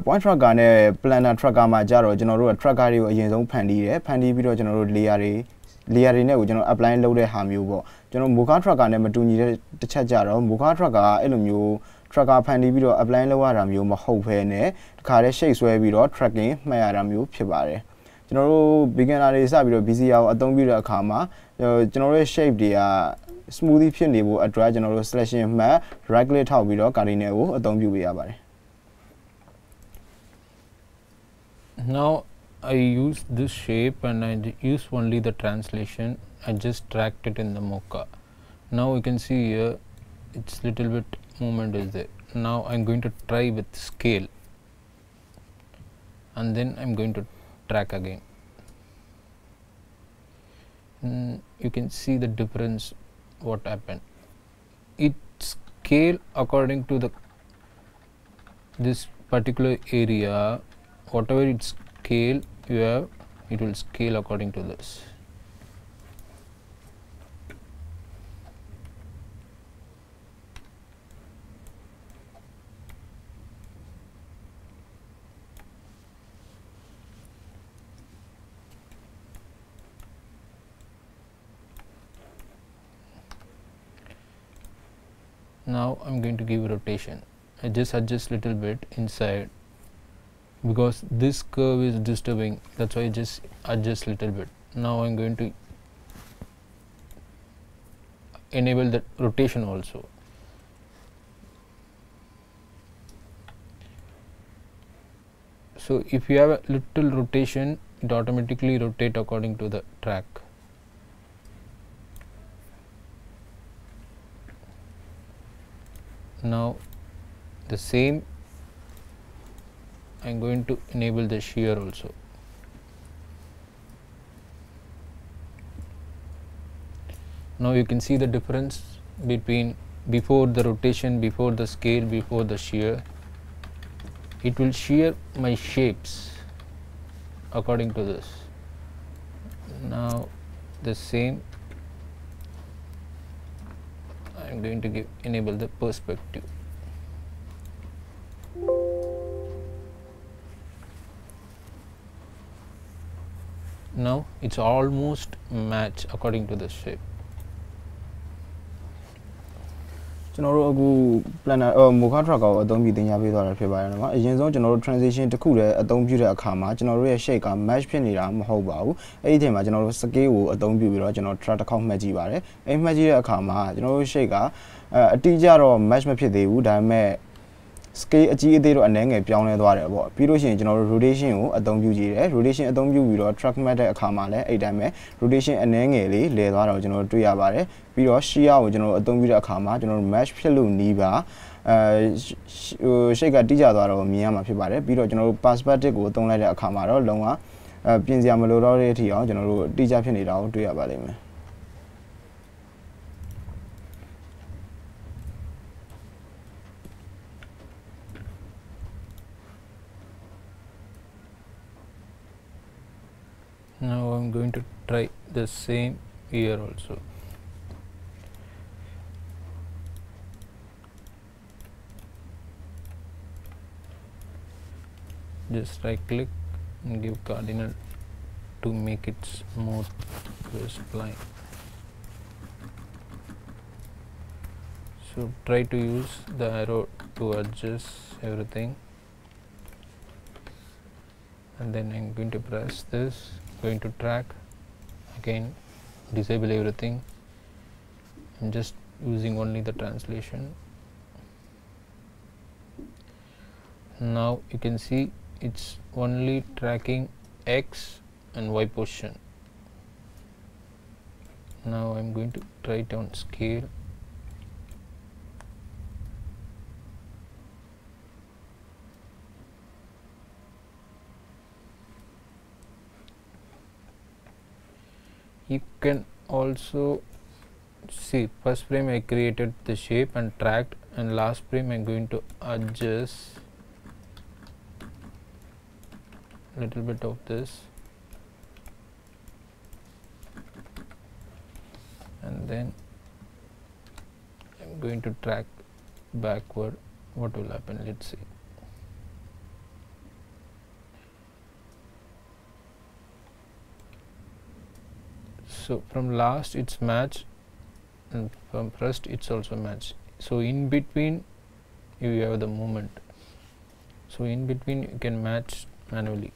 point tracker နဲ့ planner tracker မှာကျတော့ကျွန်တော်တို့က tracker တွေကိုအရင်ဆုံးဖန်တီးတယ်ဖန်တီးပြီးတော့ကျွန်တော်တို့ layer တွေနဲ့ကိုကျွန်တော် apply လုပ်တဲ့ဟာမျိုးပေါ့ကျွန်တော် Mocha Tracker နဲ့မတူညီတဲ့တစ်ချက်ကြတော့ Mocha Tracker ကအဲ့လိုမျိုး tracker ဖန်တီးပြီးတော့ apply လုပ်ရတာမျိုးမဟုတ်ဘဲနဲ့တခါတည်း shape ဆွဲပြီးတော့ tracking မှတ်ရတာမျိုးဖြစ်ပါတယ်ကျွန်တော်တို့ beginner တွေစပြီးတော့ BCR ကိုအသုံးပြုတဲ့အခါမှာကျွန်တော်တို့ရဲ့ shape တွေက smoothie ဖြစ်နေဖို့အတွက်ကျွန်တော်တို့ selection မှတ် right click ထောက်ပြီးတော့ cardinal ကိုအသုံးပြုပေးရပါတယ် Now I use this shape and I use only the translation. I just tracked it in the Mocha. Now you can see here it's little bit movement is there. Now I'm going to try with scale and then I'm going to track again. You can see the difference what happened. It scale according to this particular area. Whatever it's scale you have, it will scale according to this. Now I'm going to give rotation. I just adjust little bit inside. because this curve is disturbing, that's why I just adjust little bit. Now I'm going to enable the rotation also. So if you have a little rotation, it automatically rotate according to the track. Now the same, I'm going to enable the shear also. Now you can see the difference between before the rotation, before the scale, before the shear. It will shear my shapes according to this. Now the same, I'm going to enable the perspective. Now it's almost match according to the shape. ကျွန်တော်တို့အခု planner Mocha Tracker ကိုအသုံးပြုသင်ကြားပေးသွားတာဖြစ်ပါတယ်နော်အရင်ဆုံးကျွန်တော်တို့ transition တစ်ခုတည်းအသုံးပြုတဲ့အခါမှာကျွန်တော်တို့ရဲ့ shape က match ဖြစ်နေတာမဟုတ်ပါဘူးအဲ့ဒီအချိန်မှာကျွန်တော်တို့ scale ကိုအသုံးပြုပြီးတော့ကျွန်တော် track တစ်ခေါက်မှတ်ကြည့်ပါတယ်အဲ့မှတ်ကြည့်တဲ့အခါမှာကျွန်တော်တို့ shape ကအတိအကျတော့ match မဖြစ်သေးဘူးဒါပေမဲ့ scale အကြီးအသေးတော့အနည်းငယ်ပြောင်းလဲသွားတယ်ပေါ့ပြီးလို့ရှိရင်ကျွန်တော်တို့ rotation ကိုအသုံးပြုကြည့်တယ် rotation အသုံးပြုပြီးတော့ track မှတ်တဲ့အခါမှာလည်းအဲ့တိုင်းပဲ rotation အနည်းငယ်လေးလဲသွားတော့ကျွန်တော်တို့တွေ့ရပါတယ်ပြီးတော့ shear ကိုကျွန်တော်တို့အသုံးပြုတဲ့အခါမှာကျွန်တော်တို့ match ဖြစ်လို့နီးပါshape ကတိကျသွားတော့မြင်ရမှာဖြစ်ပါတယ်ပြီးတော့ကျွန်တော်တို့ perspective ကိုသုံးလိုက်တဲ့အခါမှာတော့လုံးဝပြင်စရာမလိုတော့တဲ့အထိအောင်ကျွန်တော်တို့တိကျဖြစ်နေတာကိုတွေ့ရပါလိမ့်မယ် Now I'm going to try the same here also. Just right click and give cardinal to make it smooth spline. So try to use the arrow to adjust everything, and then I'm going to press this, going to track again, disable everything. I'm just using only the translation. Now you can see it's only tracking X and Y position. Now I'm going to try it on scale. You can also see first frame I created the shape and tracked, and last frame I'm going to adjust little bit of this, and then I'm going to track backward. What will happen? Let's see. So from last it's match, and from first it's also match. So in between you have the movement. So in between you can match manually.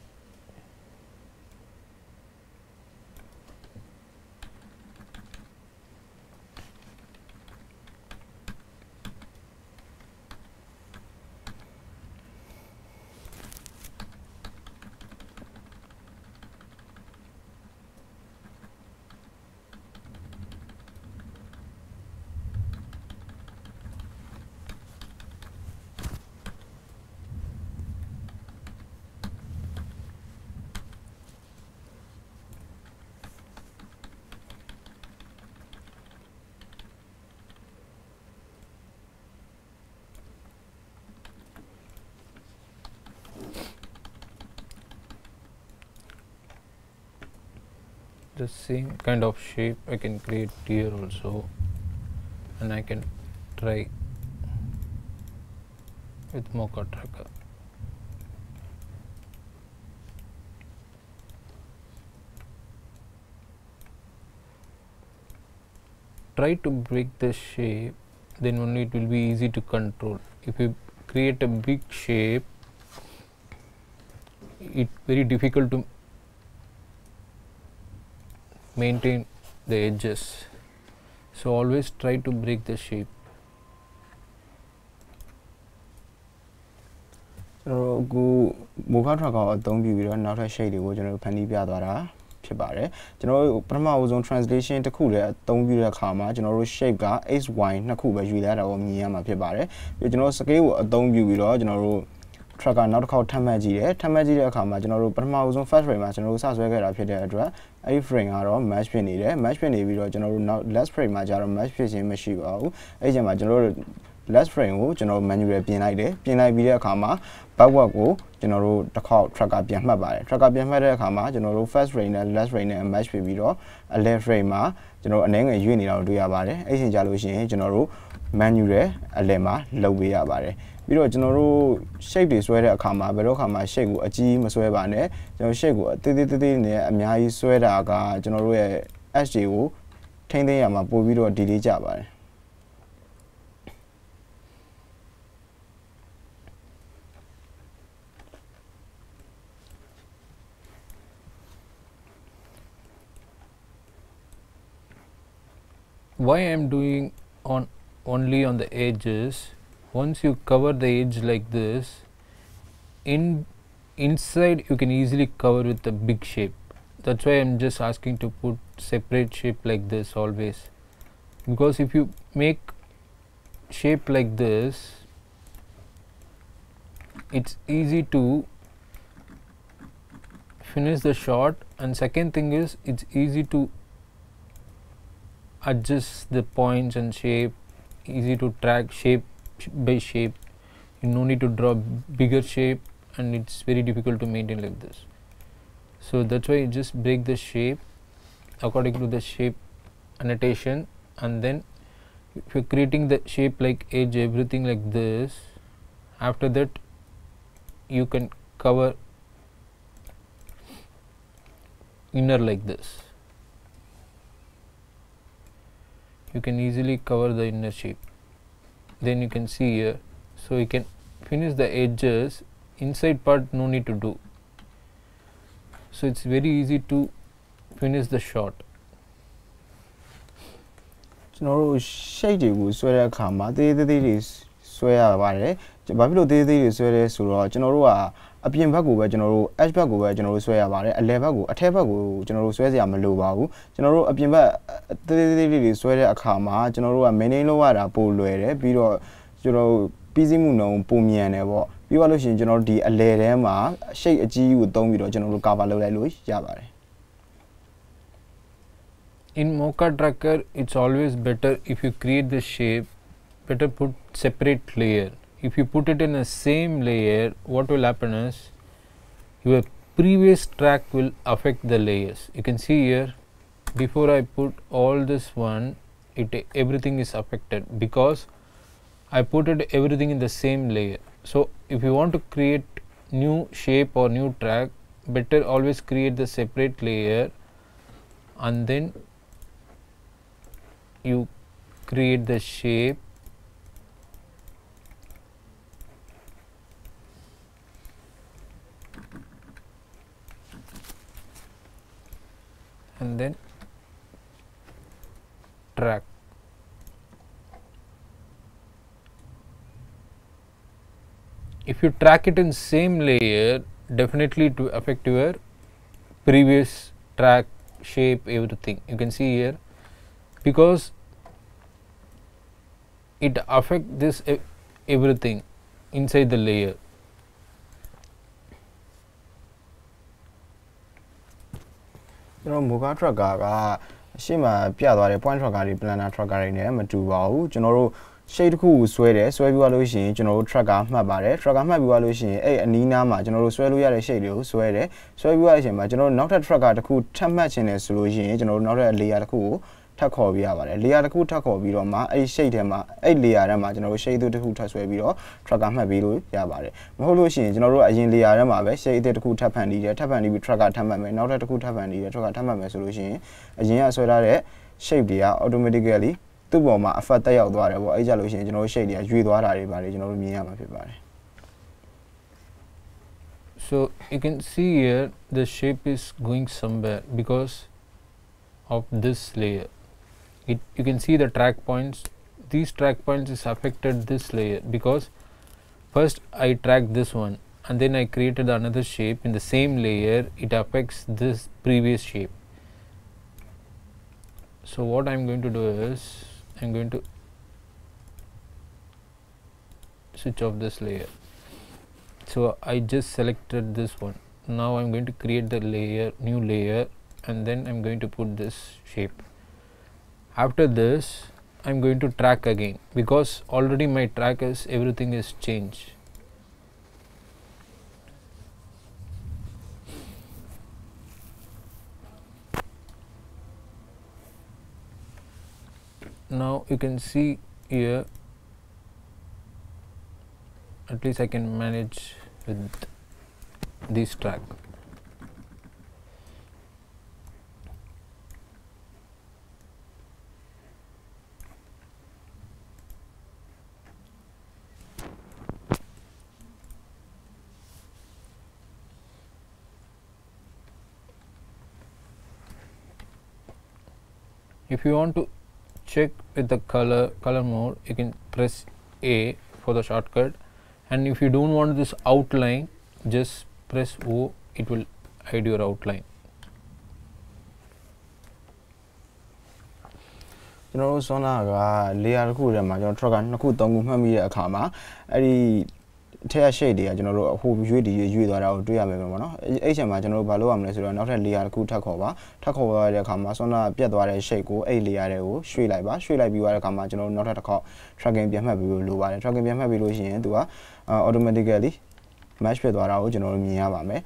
The same kind of shape I can create here also, and I can try with Mocha Tracker. Try to break the shape, then only it will be easy to control. If you create a big shape, it's very difficult to maintain the edges. So always try to break the shape. So go Mocha Tracker don't be not a shady original penny biadara. ဖြစ်ပါတယ်ကျွန်တော်တို့ပထမအဆုံး translation တစ်ခုလည်းအသုံးပြုတဲ့အခါမှာကျွန်တော်တို့ shape က xy နှစ်ခုပဲယူရတာကိုမြင်ရမှာဖြစ်ပါတယ်ပြီးကျွန်တော် scale ကိုအသုံးပြုပြီးတော့ကျွန်တော်တို့ tracker နောက်တစ်ခေါက်ထပ်မှတ်ကြည့်တယ်ထပ်မှတ်ကြည့်တဲ့အခါမှာကျွန်တော်တို့ပထမအဆုံး first frame မှာကျွန်တော်တို့စဆွဲခဲ့တာဖြစ်တဲ့အတွက်အဲ့ဒီ frame ကတော့ match ဖြစ်နေတယ် match ဖြစ်နေပြီးတော့ကျွန်တော်တို့နောက် last frame မှာကျတော့ match ဖြစ်ခြင်းမရှိပါဘူးအဲ့ဒီချိန်မှာကျွန်တော်တို့ last frame ကိုကျွန်တော် manual ပြင်လိုက်တယ်ပြင်လိုက်ပြီးတဲ့အခါမှာ backward ကိုကျွန်တော်တို့တစ်ခေါက် tracker ပြန်မှတ်ပါတယ် tracker ပြန်မှတ်တဲ့အခါမှာကျွန်တော်တို့ first frame နဲ့ last frame နဲ့ match ဖြစ်ပြီးတော့ left frame မှာကျွန်တော်အနည်းငယ်ရွေ့နေတာကိုတွေ့ရပါတယ်အဲ့ဒီချိန်ကြလို့ရှိရင်ကျွန်တော်တို့ manual အလယ်မှာလုပ်ပေးရပါတယ်ပြီးတော့ကျွန်တော်တို့ shape တွေဆွဲတဲ့အခါမှာဘယ်တော့ခါမှာ shape ကိုအကြီးမဆွဲပါနဲ့ကျွန်တော် shape ကိုအသေးသေးနဲ့အများကြီးဆွဲတာကကျွန်တော်တို့ရဲ့ edge တွေကိုထိန်းသိမ်းရမှာပို့ပြီးတော့ delay ကြပါတယ် Why I am doing only on the edges, once you cover the edge like this, inside you can easily cover with a big shape. That's why I am just asking to put separate shape like this always, because if you make shape like this, it's easy to finish the shot, and second thing is it's easy to adjust the points and shape, easy to track shape by shape. You no need to draw bigger shape, and it's very difficult to maintain like this. So that's why you just break the shape according to the shape annotation, and then if you're creating the shape like edge, everything like this, after that you can cover inner like this. You can easily cover the inner shape. Then you can see here, so you can finish the edges. Inside part no need to do. So it's very easy to finish the shot. ကျွန်တော်တို့ shape တွေကိုဆွဲတဲ့အခါမှာတေးသေးတွေဆွဲရပါတယ်။ဘာဖြစ်လို့တေးသေးတွေဆွဲလဲဆိုတော့ကျွန်တော်တို့ကအပြင်ဘက်ကိုပဲကျွန်တော်တို့ edge ဘက်ကိုပဲကျွန်တော်တို့ဆွဲရပါတယ်။အလယ်ဘက်ကိုအထက်ဘက်ကိုကျွန်တော်တို့ဆွဲစရာမလိုပါဘူး။ကျွန်တော်တို့အပြင်ဘက်တေးသေးတွေဆွဲတဲ့အခါမှာကျွန်တော်တို့က maintain လုပ်ရတာပိုလွယ်တယ်ပြီးတော့ကျွန်တော်ပြီးစီးမှုနှုန်းပုံမြန်တယ်ပေါ့။ပြီးတော့လို့ရှိရင်ကျွန်တော်တို့ဒီအလယ်ထဲမှာ shape အကြီးကိုသုံးပြီးတော့ကျွန်တော်တို့ cover လုပ်လိုက်လို့ရပါတယ်။ In Mocha Tracker, it's always better if you create the shape, better put separate layer. If you put it in the same layer, what will happen is your previous track will affect the layers. You can see here, before I put all this one, everything is affected because I put it everything in the same layer. So if you want to create new shape or new track, better always create the separate layer, and then you create the shape, and then track. If you track it in same layer, definitely to affect your previous track, shape, everything. You can see here, because it affect this everything inside the layer. Mocha Tracker ကရှေ့မှာပြသွားတဲ့ point tracker တွေ planner tracker တွေနဲ့မတူပါဘူးကျွန်တော်တို့ shape တစ်ခုကိုဆွဲတယ်ဆွဲပြီးသွားလို့ရှိရင်ကျွန်တော်တို့ tracker မှတ်ပါတယ် tracker မှတ်ပြီးသွားလို့ရှိရင်အဲ့အနီးနားမှာကျွန်တော်တို့ဆွဲလို့ရတဲ့ shape တွေကိုဆွဲတယ်ဆွဲပြီးသွားတဲ့အချိန်မှာကျွန်တော်တို့နောက်ထပ် tracker တစ်ခုထပ်မှတ်ချင်တယ်ဆိုလို့ရှိရင်ကျွန်တော်တို့နောက်ထပ် layer တစ်ခုကိုထပ်ခေါ်ပြရပါတယ် layer တစ်ခုထပ်ခေါ်ပြီးတော့မှအဲ့ shape ထဲမှာအဲ့ layer ထဲမှာကျွန်တော်တို့ shape တစ်ခုထပ်ဆွဲပြီးတော့ tracker မှတ်ပြီးလို့ရပါတယ်မဟုတ်လို့ရှိရင်ကျွန်တော်တို့အရင် layer ထဲမှာပဲ shape တစ်ခုထပ်ဖန်တီးတယ်ထပ်ဖန်တီးပြီး tracker ထပ်မှတ်မယ်နောက်ထပ်တစ်ခုထပ်ဖန်တီးတယ် tracker ထပ်မှတ်မယ်ဆိုလို့ရှိရင်အရင်ကဆွဲထားတဲ့ shape တွေက automatically သူ့ပေါ်မှာ effect တက်ရောက်သွားတယ်ပေါ့အဲ့ကြလို့ရှိရင်ကျွန်တော်တို့ shape တွေကရွေသွားတာတွေပါတယ်ကျွန်တော်တို့မြင်ရမှာဖြစ်ပါတယ် So you can see here the shape is going somewhere because of this layer. You can see the track points. These track points is affected this layer because first I tracked this one and then I created another shape in the same layer. It affects this previous shape. So what I'm going to do is I'm going to switch off this layer. So I just selected this one. Now I'm going to create the layer, new layer, and then I'm going to put this shape. After this I'm going to track again because already my track is everything is changed. Now you can see here, at least I can manage with this track. If you want to check with the color mode, you can press A for the shortcut, and if you don't want this outline, just press O, it will hide your outline. ကျွန်တော်တို့ sauna က layer တစ်ခုထဲမှာကျွန်တော် tracker နှစ်ခုသုံးခုမှတ်မိတဲ့အခါမှာအဲ့ဒီထက် shade တွေကကျွန်တော်တို့ဟိုရွေ့တည်ရွေ့သွားတာကိုတွေ့ရမယ်ပေါ့နော်အဲ့ချိန်မှာကျွန်တော်တို့ဘာလုပ်ရမလဲဆိုတော့နောက်ထပ် layer တစ်ခုထပ်ခေါ်ပါထပ်ခေါ်ရတဲ့အခါမှာ sauna ပြတ်သွားတဲ့ shade ကိုအဲ့ layer တွေကိုရွှေ့လိုက်ပါရွှေ့လိုက်ပြီးသွားတဲ့အခါမှာကျွန်တော်တို့နောက်ထပ်တစ်ခေါက် tracking ပြန်မှတ်ပြီးလို့လိုပါတယ် tracking ပြန်မှတ်ပြီးလို့ရှိရင်သူက automatically match ဖြစ်သွားတာကိုကျွန်တော်တို့မြင်ရပါမယ်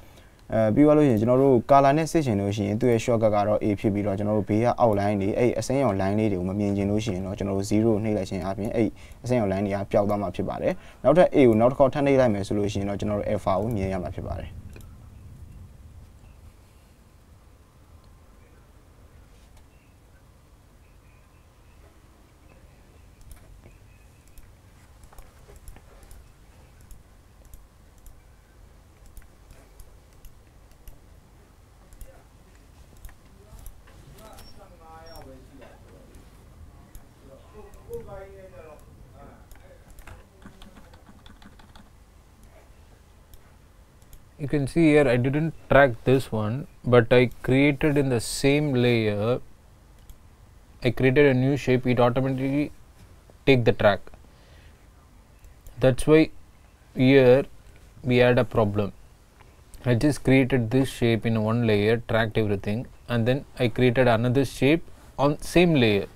ပြီးသွားလို့ရှိရင်ကျွန်တော်တို့ color နဲ့စစ်ချင်လို့ရှိရင်သူ့ရဲ့ shortcut ကတော့ A ဖြစ်ပြီးတော့ကျွန်တော်တို့ ဘေးက outline တွေအဲ့အစိမ်းရောင် line လေးတွေကိုမမြင်ချင်လို့ရှိရင်တော့ကျွန်တော်တို့0နှိပ်လိုက်ခြင်းအပြင်အဲ့အစိမ်းရောင် line တွေကပျောက်သွားမှာဖြစ်ပါတယ်နောက်ထပ် A ကိုနောက်တစ်ခေါက်ထပ်နှိပ်လိုက်မယ်ဆိုလို့ရှိရင်တော့ကျွန်တော်တို့ alpha ကိုမြင်ရမှာဖြစ်ပါတယ် You can see here I didn't track this one, but I created in the same layer, I created a new shape, it automatically take the track. That's why here we had a problem. I just created this shape in one layer, tracked everything, and then I created another shape on same layer,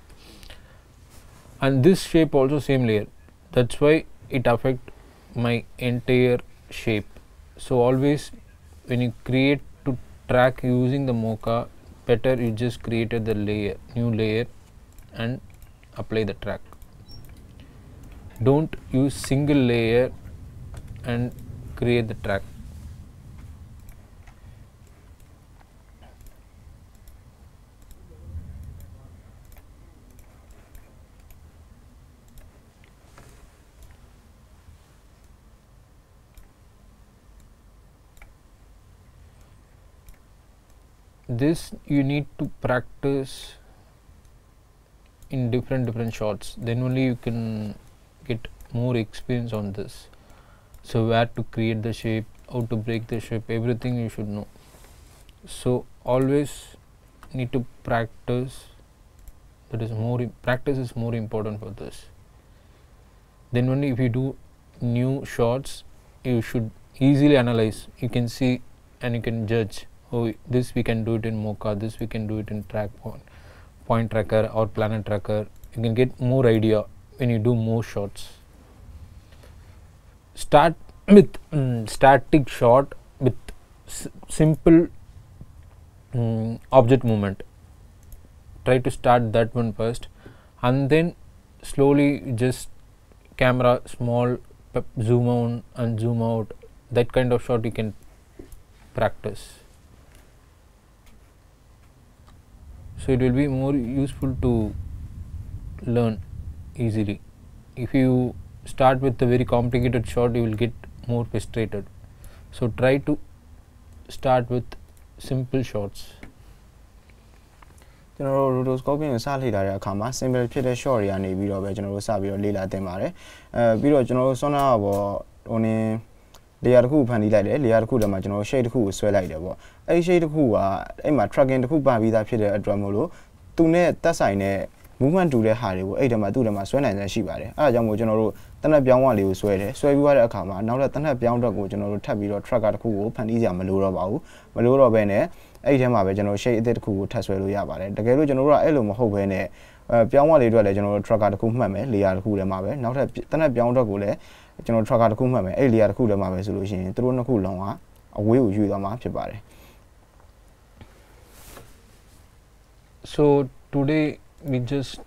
and this shape also same layer. That's why it affect my entire shape. So always when you create to track using the Mocha, better you just created the layer, new layer, and apply the track. Don't use single layer and create the track. This you need to practice in different shots, then only you can get more experience on this. So where to create the shape, how to break the shape, everything you should know. So always need to practice. That is practice is more important for this. Then only if you do new shots, you should easily analyze. You can see and you can judge. Oh, this we can do it in Mocha, this we can do it in point tracker or planet tracker. You can get more idea when you do more shots. Start with static shot with simple object movement. Try to start that one first, and then slowly just camera small, zoom on and zoom out. That kind of shot you can practice. So it will be more useful to learn easily. If you start with a very complicated shot, you will get more frustrated. So try to start with simple shots. ကျွန်တော်တို့ Rotoscope ကိုစလေ့လာတဲ့အခါမှာ simple ဖြစ်တဲ့ shot တွေကနေပြီးတော့ပဲကျွန်တော်တို့စပြီးတော့လေ့လာသင်ပါတယ်ပြီးတော့ကျွန်တော်တို့ဆွမ်းနာပေါ့ဟိုနင်း layer တစ်ခုဖန်တီးလိုက်တယ် layer တစ်ခုထဲမှာကျွန်တော်တို့ shade တစ်ခုကိုဆွဲလိုက်တယ်ပေါ့အဲ့ဒီ shade တစ်ခုကအဲ့မှာ tracking တစ်ခုပါပြီးသားဖြစ်တဲ့အတွက်မို့လို့သူနဲ့တက်ဆိုင်တဲ့ movement တူတဲ့ဟာတွေကိုအဲ့ထဲမှာသူ့ထဲမှာဆွဲနိုင်တယ်ရှိပါတယ်အဲ့ဒါကြောင့်မို့ကျွန်တော်တို့တနက်ပြောင်းဝလေးကိုဆွဲတယ်ဆွဲပြီးသွားတဲ့အခါမှာနောက်တော့တနက်ပြောင်းတော့ကိုကျွန်တော်တို့ထပ်ပြီးတော့ tracker တစ်ခုကိုဖန်တီးကြမလို့တော့ပါဘူးမလို့တော့ဘဲနဲ့အဲ့ဒီထဲမှာပဲကျွန်တော် shade အသစ်တစ်ခုကိုထပ်ဆွဲလို့ရပါတယ်တကယ်လို့ကျွန်တော်တို့ကအဲ့လိုမဟုတ်ဘဲနဲ့ပြောင်းဝလေးတွေလည်းကျွန်တော်တို့ tracker တစ်ခုမှတ်မယ် layer တစ်ခုထဲမှာပဲနောက်ထပ်တနက်ပြောင်းတော့ကိုလည်းကျွန်တော် tracker တစ်ခုမှတ်မယ်အဲ့ layer တစ်ခုထဲမှာပဲဆိုလို့ရှိရင်သူတို့နှစ်ခုလုံးကအဝေးကိုယူသွားမှာဖြစ်ပါတယ် So today we just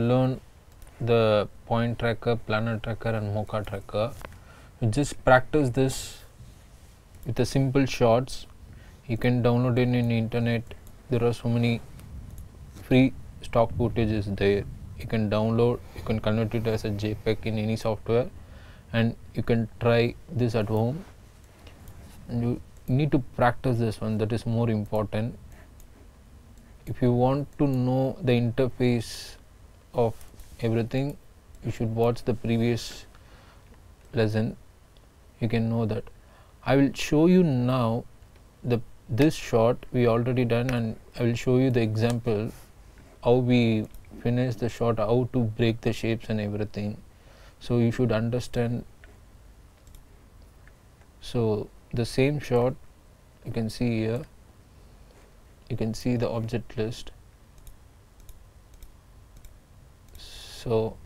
learn the point tracker, planar tracker and Mocha tracker. We just practice this with the simple shots. You can download it in the internet. There are so many free stock footages there. You can download, you can convert it as a JPEG in any software and you can try this at home. And you need to practice this one, that is more important. If you want to know the interface of everything, you should watch the previous lesson. You can know that. I will show you now this shot we already done, and I will show you the example how we finish the shot, how to break the shapes and everything. So you should understand. So the same shot you can see here. You can see the object list. So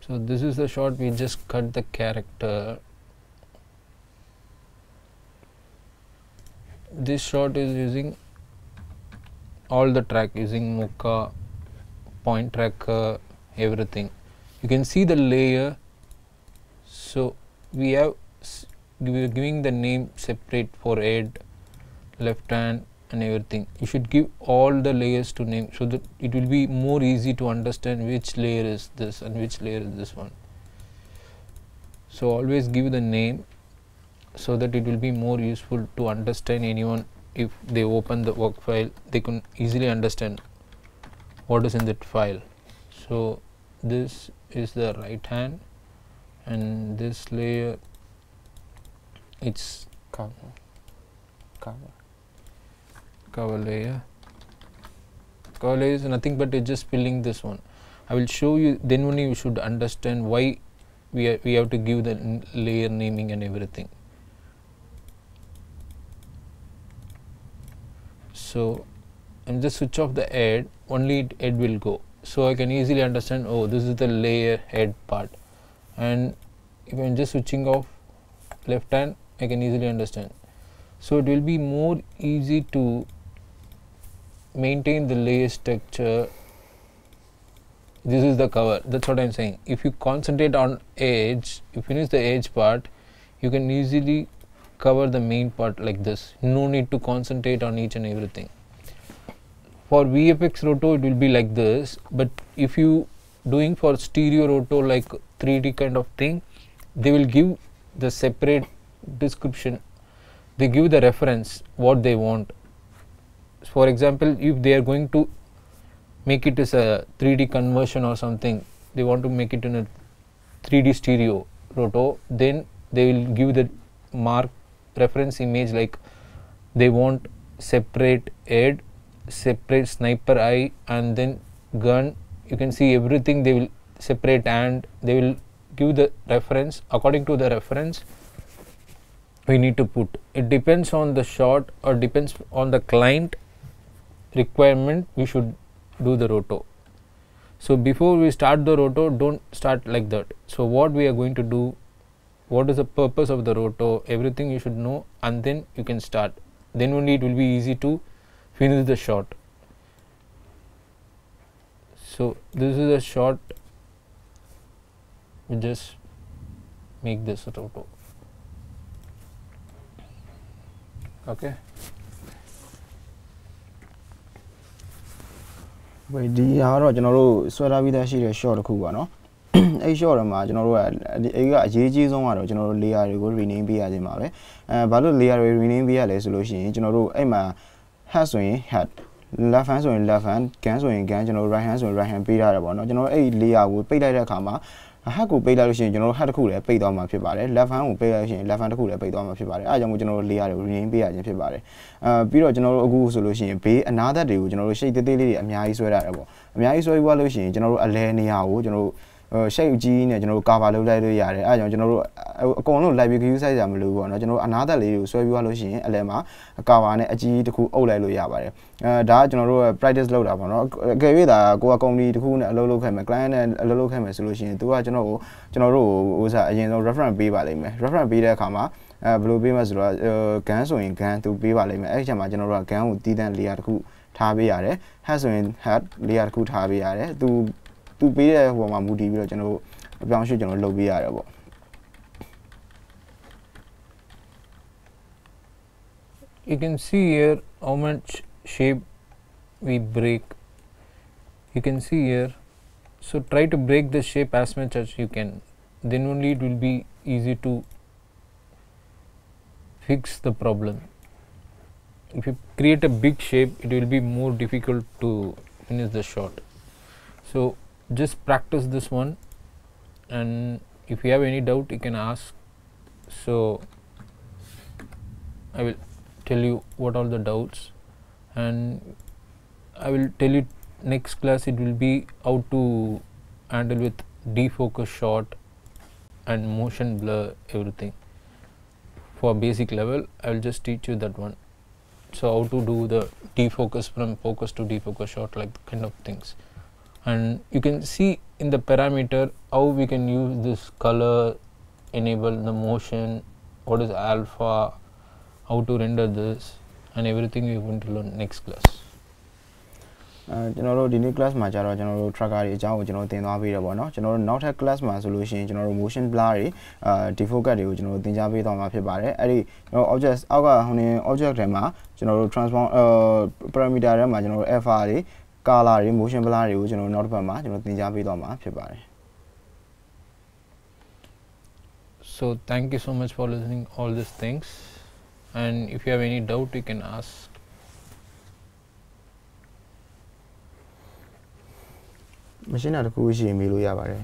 this is the shot we just cut the character. This shot is using all the track, using Mocha, point tracker, everything. You can see the layer. So we are giving the name separate for head, left hand and everything. You should give all the layers to name so that it will be more easy to understand which layer is this and which layer is this one. So always give the name so that it will be more useful to understand anyone. If they open the work file, they can easily understand what is in that file. So this is the right hand and this layer, it's cover layer. Cover layer is nothing but it's just filling this one. I will show you, then only you should understand why we have to give the layer naming and everything. So I'm just switch off the head, only head will go, so I can easily understand, oh, this is the layer head part. And if I'm just switching off left hand, I can easily understand. So it will be more easy to maintain the layer structure. This is the cover, that's what I'm saying. If you concentrate on edge, you finish the edge part, you can easily cover the main part like this. No need to concentrate on each and everything. For VFX Roto it will be like this, but if you doing for stereo Roto like 3D kind of thing, they will give the separate description. They give the reference what they want. For example, if they are going to make it as a 3D conversion or something, they want to make it in a 3D stereo Roto, then they will give the mark reference image, like they want separate head, separate sniper eye and then gun. You can see everything, they will separate and they will give the reference. According to the reference we need to put. It depends on the shot or depends on the client requirement, we should do the Roto. So before we start the Roto, don't start like that. So what we are going to do, what is the purpose of the Roto, everything you should know, and then you can start. Then only it will be easy to finish the shot. So this is a shot, we just make this Roto. Okay, Vậy đi hao rồi cho nó rồi xoay ra video chỉ để short khu vào nó ấy short mà cho nó rồi ấy cái gì gì xong rồi cho nó layer rồi rename bây giờ mà vậy bảo lúc layer rồi rename bây giờ lấy solution cho nó rồi ấy mà hat rồi hat left hand rồi left hand can rồi can cho nó right hand rồi right hand bây ra rồi bọn nó cho nó ấy layer của bây ra khá mà hát của bây ra solution cho nó hát khu để bây đó mà phía bảo đấy left hand của bây ra solution left hand khu để bây đó mà phía bảo đấy ai trong cho nó layer rồi rename bây giờ phía bảo đấy bây giờ cho nó khu solution bây another điều cho nó shade tê tê em nhái xoay ra rồi bọn em nhái xoay qua solution cho nó alẹ́နေရကိုကျွန်တော်တို့shape ကြီးနဲ့ကျွန်တော်တို့ cover လုပ်လိုက်လို့ရတယ်အဲဒါကြောင့်ကျွန်တော်တို့အကုန်လုံး live view size ရမလို့ပေါ့เนาะကျွန်တော်တို့အနားသက်လေးတွေကိုဆွဲပြီးသွားလို့ရှိရင်အလယ်မှာ cover နဲ့အကြီးတစ်ခုအုပ်လိုက်လို့ရပါတယ်ဒါကကျွန်တော်တို့ practice လုပ်တာပေါ့เนาะအကယ်၍ဒါကိုက company တစ်ခုနဲ့အလုပ်လုပ်ခဲ့မယ် client နဲ့အလုပ်လုပ်ခဲ့မယ်ဆိုလို့ရှိရင်သူကကျွန်တော်တို့ဟိုစားအရင်ဆုံး reference ပေးပါလိမ့်မယ် reference ပေးတဲ့အခါမှာဘယ်လိုပေးမလဲဆိုတော့ gun ဆိုရင် gun သူပေးပါလိမ့်မယ်အဲ့ဒီချက်မှာကျွန်တော်တို့က gun ကိုတည်တံ့ layer တစ်ခုထားပေးရတယ် hat ဆိုရင် hat layer တစ်ခုထားပေးရတယ်သူပေးတဲ့ဟိုမှာမူတည်ပြီးတော့ကျွန်တော်တို့အပြောင်းအရွှေ့ကျွန်တော်လုပ်ပေးရတယ်ပေါ့ You can see here how much shape we break. You can see here, so try to break the shape as much as you can, then only it will be easy to fix the problem. If you create a big shape, it will be more difficult to finish the shot. So just practice this one, and if you have any doubt you can ask. So I will tell you what are the doubts, and I will tell you next class it will be how to handle with defocus shot and motion blur, everything. For basic level I will just teach you that one. So how to do the defocus from focus to defocus shot, like kind of things. And you can see in the parameter how we can use this color, enable the motion, what is alpha, how to render this, and everything we are going to learn next class. ကျွန်တော်တို့ဒီနေ့ class မှာကျတော့ကျွန်တော်တို့ tracker တွေအကြောင်းကိုကျွန်တော်သင်သွားပေးရပါတော့ကျွန်တော်တို့နောက်ထပ် class မှာဆိုလို့ရှိရင်ကျွန်တော်တို့ motion blur တွေdefocus တွေကိုကျွန်တော်တို့သင်ကြားပေးသွားမှာဖြစ်ပါတယ်အဲ့ဒီကျွန်တော် object အောက်ကဟိုနေ object ထဲမှာကျွန်တော်တို့ transform parameter ထဲမှာကျွန်တော်တို့ alpha တွေ color တွေ motion blur တွေကိုကျွန်တော်တို့နောက်တစ်ပတ်မှာကျွန်တော်သင်ကြားပေးသွားမှာဖြစ်ပါတယ် So thank you so much for listening all these things, and if you have any doubt you can ask. machine တစ်ခုရှိရင်မေးလို့ရပါတယ်